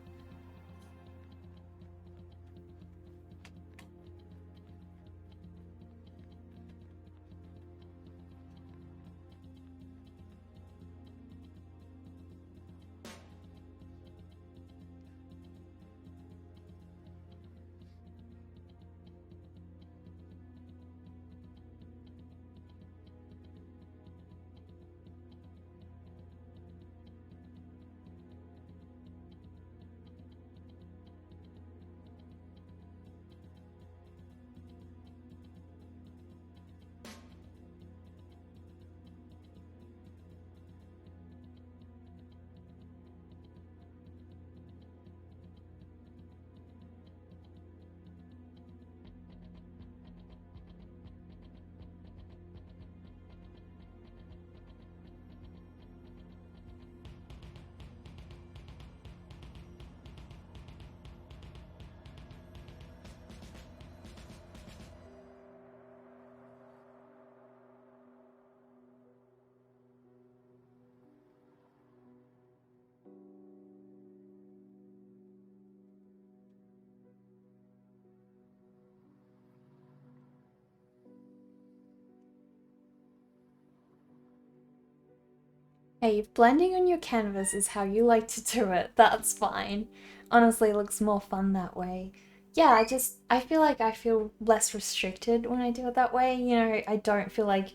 [SPEAKER 1] Hey, if blending on your canvas is how you like to do it, that's fine. Honestly, it looks more fun that way. Yeah, I feel like I feel less restricted when I do it that way. You know, I don't feel like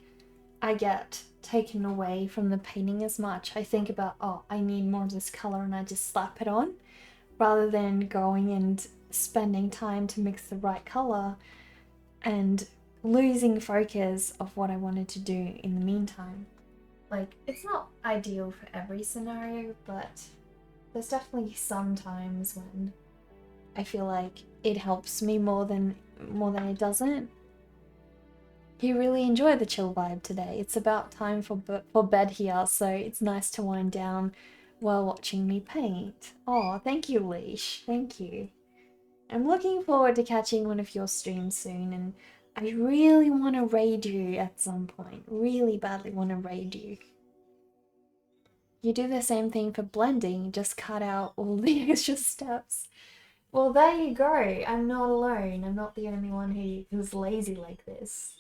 [SPEAKER 1] I get taken away from the painting as much. I think about, oh, I need more of this color and I just slap it on rather than going and spending time to mix the right color and losing focus of what I wanted to do in the meantime. Like, it's not ideal for every scenario, but there's definitely some times when I feel like it helps me more than it doesn't. You really enjoy the chill vibe today. It's about time for bed here, so it's nice to wind down while watching me paint. Oh, thank you, Leash. Thank you. I'm looking forward to catching one of your streams soon, and I really want to raid you at some point. Really badly want to raid you. You do the same thing for blending, just cut out all the extra steps. Well, there you go. I'm not alone. I'm not the only one who's lazy like this.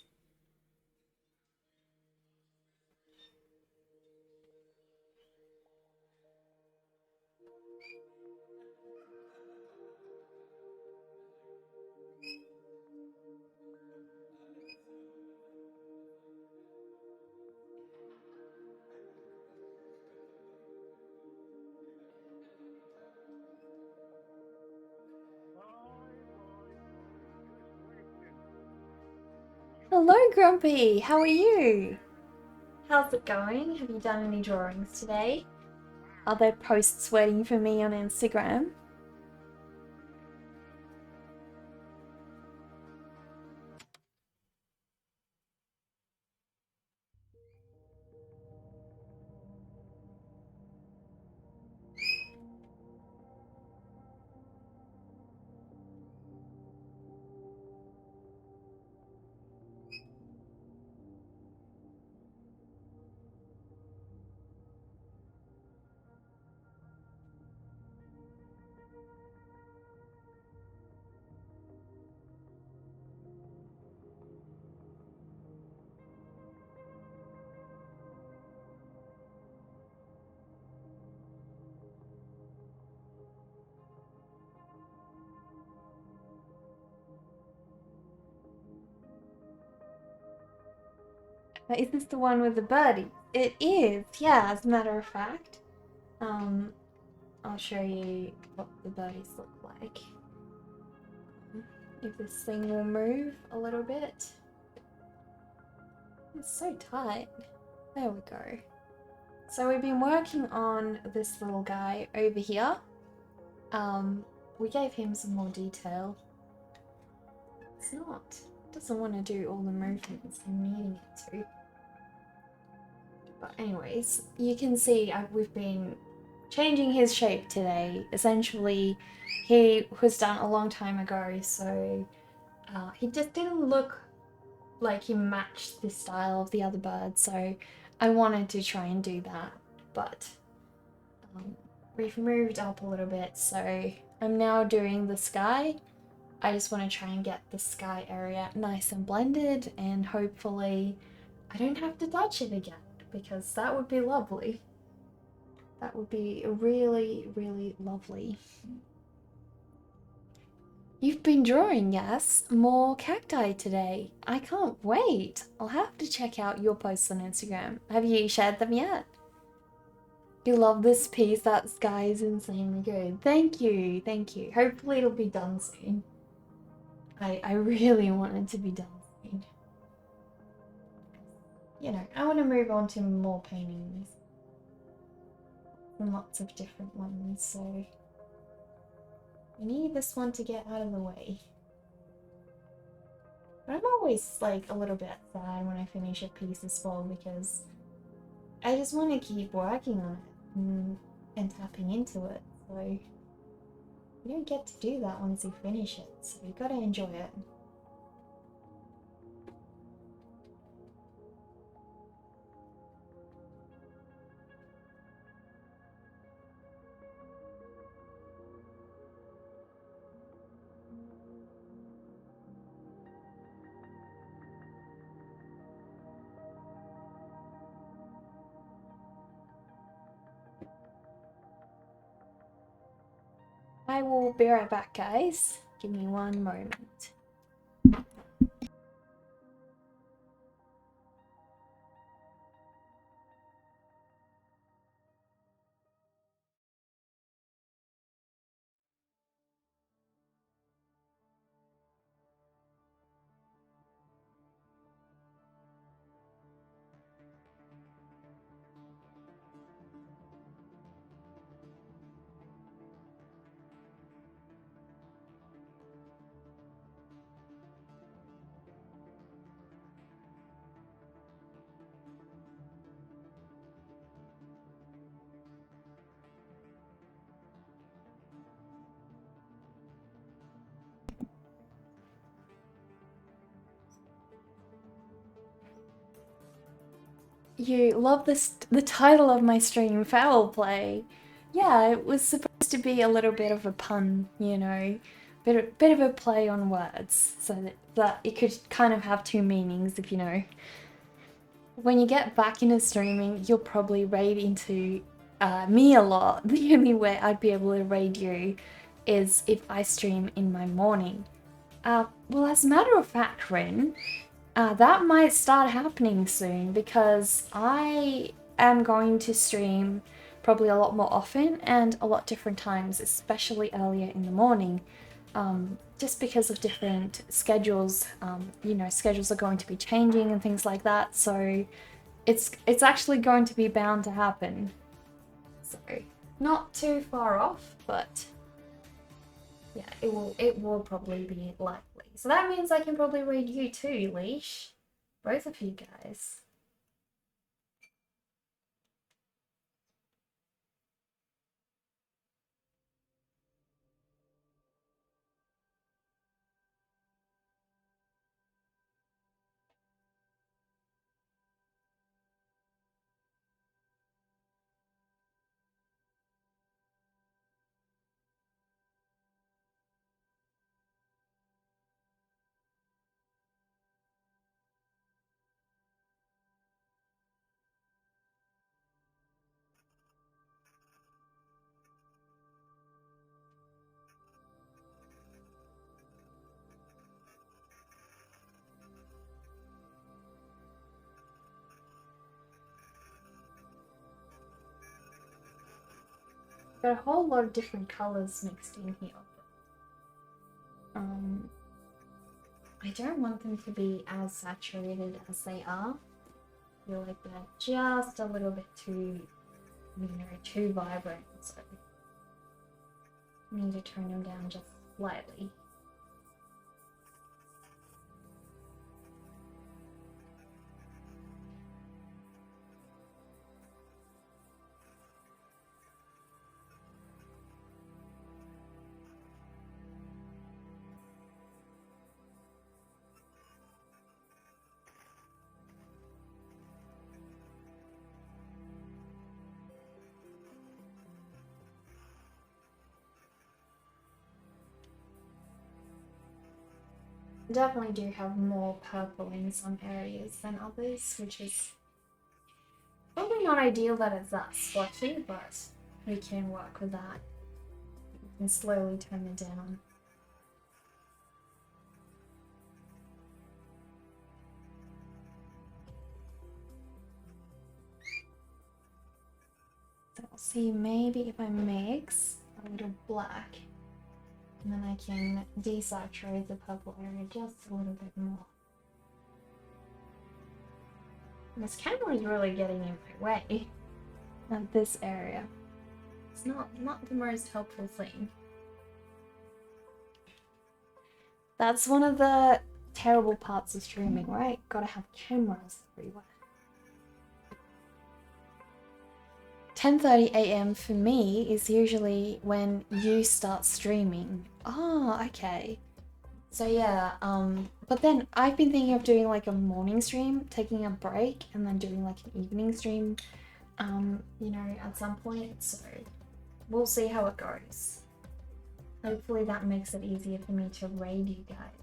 [SPEAKER 1] Hello, Grumpy. How are you? How's it going? Have you done any drawings today? Are there posts waiting for me on Instagram? Is this the one with the birdie? It is, yeah, as a matter of fact. I'll show you what the birdies look like. If this thing will move a little bit. It's so tight. There we go. So we've been working on this little guy over here. We gave him some more detail. Doesn't want to do all the movements I'm needing it to. But anyways, you can see we've been changing his shape today. Essentially, he was done a long time ago, so he just didn't look like he matched the style of the other bird, so I wanted to try and do that, but we've moved up a little bit, so I'm now doing the sky. I just want to try and get the sky area nice and blended, and hopefully I don't have to touch it again, because that would be lovely. That would be really, really lovely. You've been drawing, yes? More cacti today. I can't wait. I'll have to check out your posts on Instagram. Have you shared them yet? You love this piece. That sky is insanely good. Thank you. Thank you. Hopefully it'll be done soon. I really want it to be done soon. You know, I want to move on to more paintings. And lots of different ones, so I need this one to get out of the way. But I'm always like a little bit sad when I finish a piece as well, because I just want to keep working on it and tapping into it. So you don't get to do that once you finish it, so you gotta enjoy it. I will be right back, guys. Give me one moment. You love the title of my stream, Fowl Play. Yeah, it was supposed to be a little bit of a pun, you know, bit of a play on words, so that it could kind of have two meanings, if you know. When you get back into streaming, you'll probably raid into me a lot. The only way I'd be able to raid you is if I stream in my morning. Well, as a matter of fact, Rin, that might start happening soon because I am going to stream probably a lot more often and a lot different times, especially earlier in the morning, just because of different schedules. You know, schedules are going to be changing and things like that, so it's actually going to be bound to happen. So not too far off, but yeah, it will probably be likely. So that means I can probably read you too, Leash. Both of you guys. Got a whole lot of different colors mixed in here. I don't want them to be as saturated as they are. I feel like they're just a little bit too, you know, too vibrant, so I need to tone them down just slightly. Definitely do have more purple in some areas than others, which is probably not ideal that it's that splotchy, but we can work with that. We can slowly tone it down. So I'll see maybe if I mix a little black, and then I can desaturate the purple area just a little bit more. This camera is really getting in my way. Not this area. It's not the most helpful thing. That's one of the terrible parts of streaming, right? Gotta have cameras everywhere. 10:30 AM for me is usually when you start streaming. Oh, okay. So yeah, but then I've been thinking of doing like a morning stream, taking a break, and then doing like an evening stream, you know, at some point. So we'll see how it goes. Hopefully that makes it easier for me to raid you guys.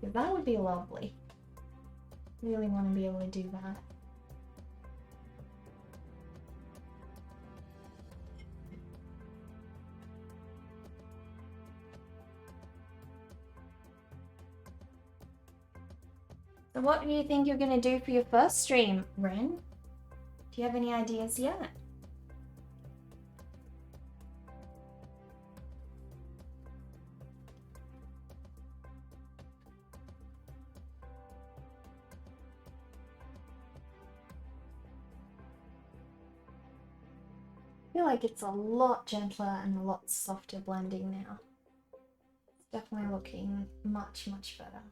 [SPEAKER 1] Yeah, that would be lovely. Really want to be able to do that. So what do you think you're going to do for your first stream, Ren? Do you have any ideas yet? I feel like it's a lot gentler and a lot softer blending now. It's definitely looking much, much better.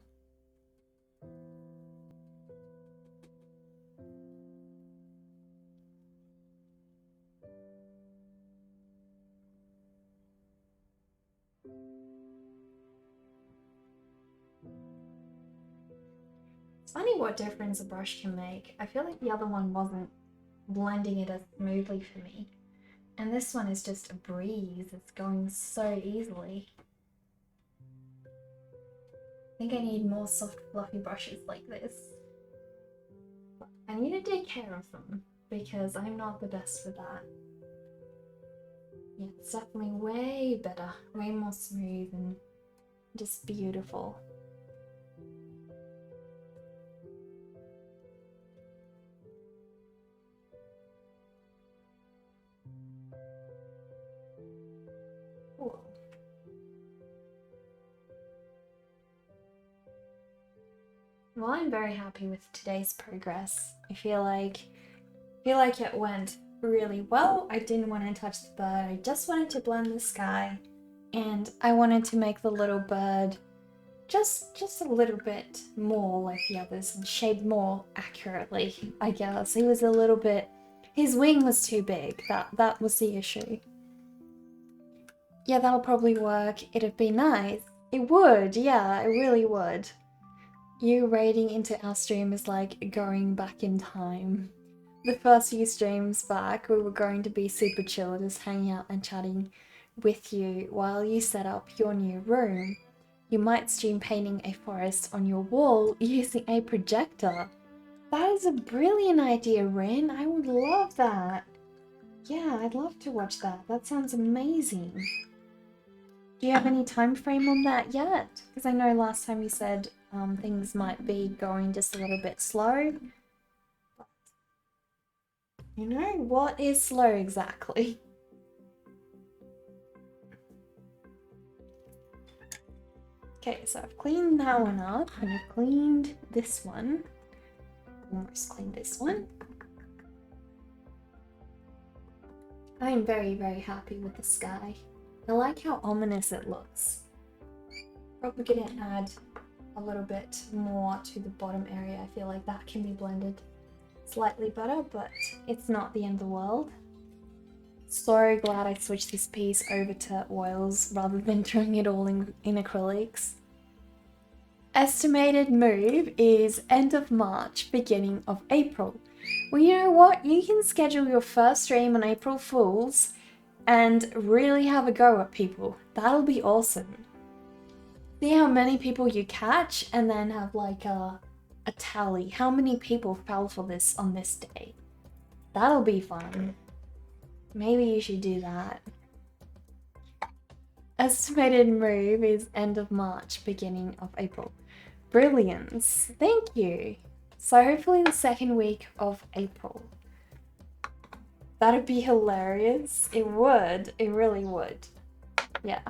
[SPEAKER 1] It's funny what difference a brush can make. I feel like the other one wasn't blending it as smoothly for me. And this one is just a breeze. It's going so easily. I think I need more soft, fluffy brushes like this. I need to take care of them because I'm not the best with that. Yeah, it's definitely way better, way more smooth and just beautiful. Cool. Well, I'm very happy with today's progress. I feel like it went really well. I didn't want to touch the bird. I just wanted to blend the sky, and I wanted to make the little bird just a little bit more like the others and shaped more accurately, I guess. He was a little bit, his wing was too big. That was the issue. Yeah, that'll probably work. It'd be nice. It would, yeah, it really would. You raiding into our stream is like going back in time. The first few streams back, we were going to be super chill, just hanging out and chatting with you while you set up your new room. You might stream painting a forest on your wall using a projector. That is a brilliant idea, Ren. I would love that. Yeah, I'd love to watch that. That sounds amazing. Do you have any time frame on that yet? Because I know last time you said things might be going just a little bit slow. You know, what is slow exactly? Okay, so I've cleaned that one up and I've cleaned this one. Almost cleaned this one. I am very, very happy with the sky. I like how ominous it looks. Probably gonna add a little bit more to the bottom area. I feel like that can be blended slightly better, but it's not the end of the world. So glad I switched this piece over to oils rather than doing it all in acrylics. Estimated move is end of March, beginning of April. Well, you know what? You can schedule your first stream on April Fools and really have a go at people. That'll be awesome. See how many people you catch and then have like a tally. How many people fell for this on this day? That'll be fun. Maybe you should do that. Estimated move is end of March, beginning of April. Brilliance. Thank you. So hopefully the second week of April. That'd be hilarious. It would. It really would. Yeah.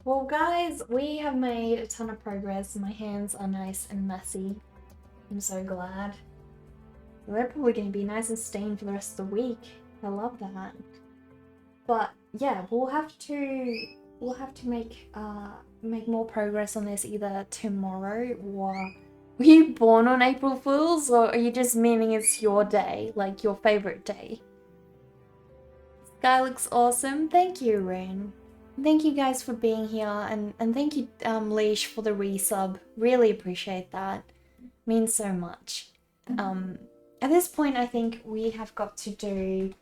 [SPEAKER 1] Well, guys, we have made a ton of progress. My hands are nice and messy. I'm so glad. They're probably going to be nice and stained for the rest of the week. I love that. But yeah, we'll have to make more progress on this either tomorrow or. Were you born on April Fools, or are you just meaning it's your day, like your favorite day? Sky looks awesome. Thank you, Ren. Thank you guys for being here, and thank you, Leash, for the resub. Really appreciate that. Means so much. At this point, I think we have got to do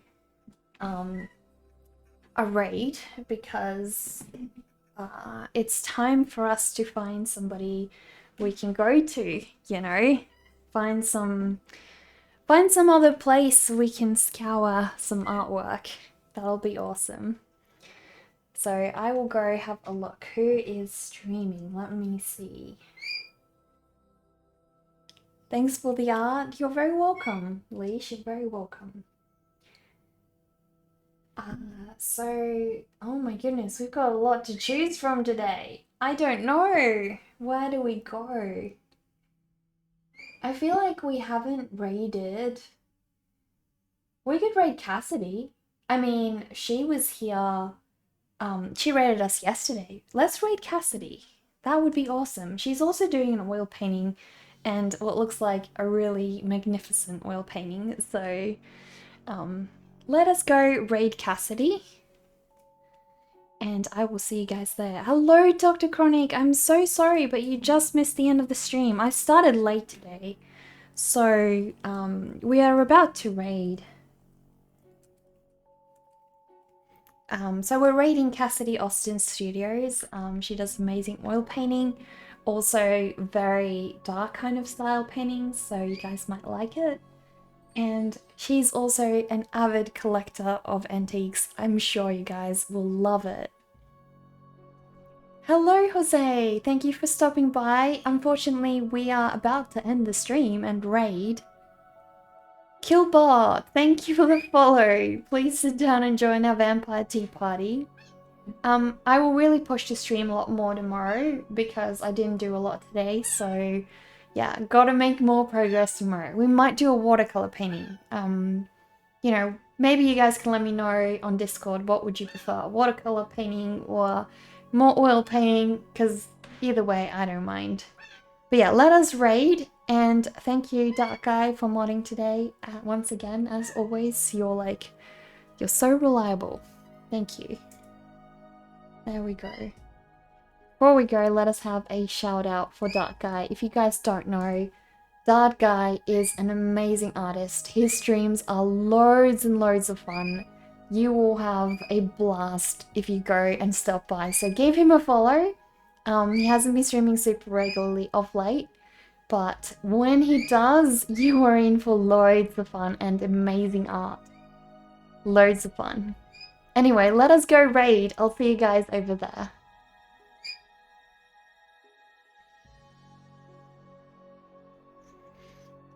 [SPEAKER 1] a raid because it's time for us to find somebody we can go to, you know, find some other place we can scour some artwork. That'll be awesome. So I will go have a look. Who is streaming? Let me see. Thanks for the art. You're very welcome, Leash. You're very welcome. Oh my goodness, we've got a lot to choose from today. I don't know. Where do we go? I feel like we haven't raided. We could raid Cassidy. I mean, she was here. She raided us yesterday. Let's raid Cassidy. That would be awesome. She's also doing an oil painting and what looks like a really magnificent oil painting. So, let us go raid Cassidy. And I will see you guys there. Hello, Dr. Chronic. I'm so sorry, but you just missed the end of the stream. I started late today. So, we are about to raid. So we're raiding Cassidy Austin Studios. She does amazing oil painting. Also very dark kind of style paintings, so you guys might like it. And she's also an avid collector of antiques. I'm sure you guys will love it. Hello, Jose! Thank you for stopping by. Unfortunately, we are about to end the stream and raid. Killbot, thank you for the follow. Please sit down and join our vampire tea party. I will really push the stream a lot more tomorrow because I didn't do a lot today, so yeah, gotta make more progress tomorrow. We might do a watercolor painting. You know, maybe you guys can let me know on Discord what would you prefer, watercolor painting or more oil painting, because either way, I don't mind. But yeah, let us raid, and thank you, Dark Guy, for modding today. Once again, as always, you're so reliable. Thank you. There we go. Before we go, let us have a shout out for Dark Guy. If you guys don't know, Dark Guy is an amazing artist. His streams are loads and loads of fun. You will have a blast if you go and stop by. So give him a follow. He hasn't been streaming super regularly of late, but when he does, you are in for loads of fun and amazing art. Loads of fun. Anyway, let us go raid. I'll see you guys over there.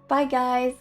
[SPEAKER 1] Bye, guys.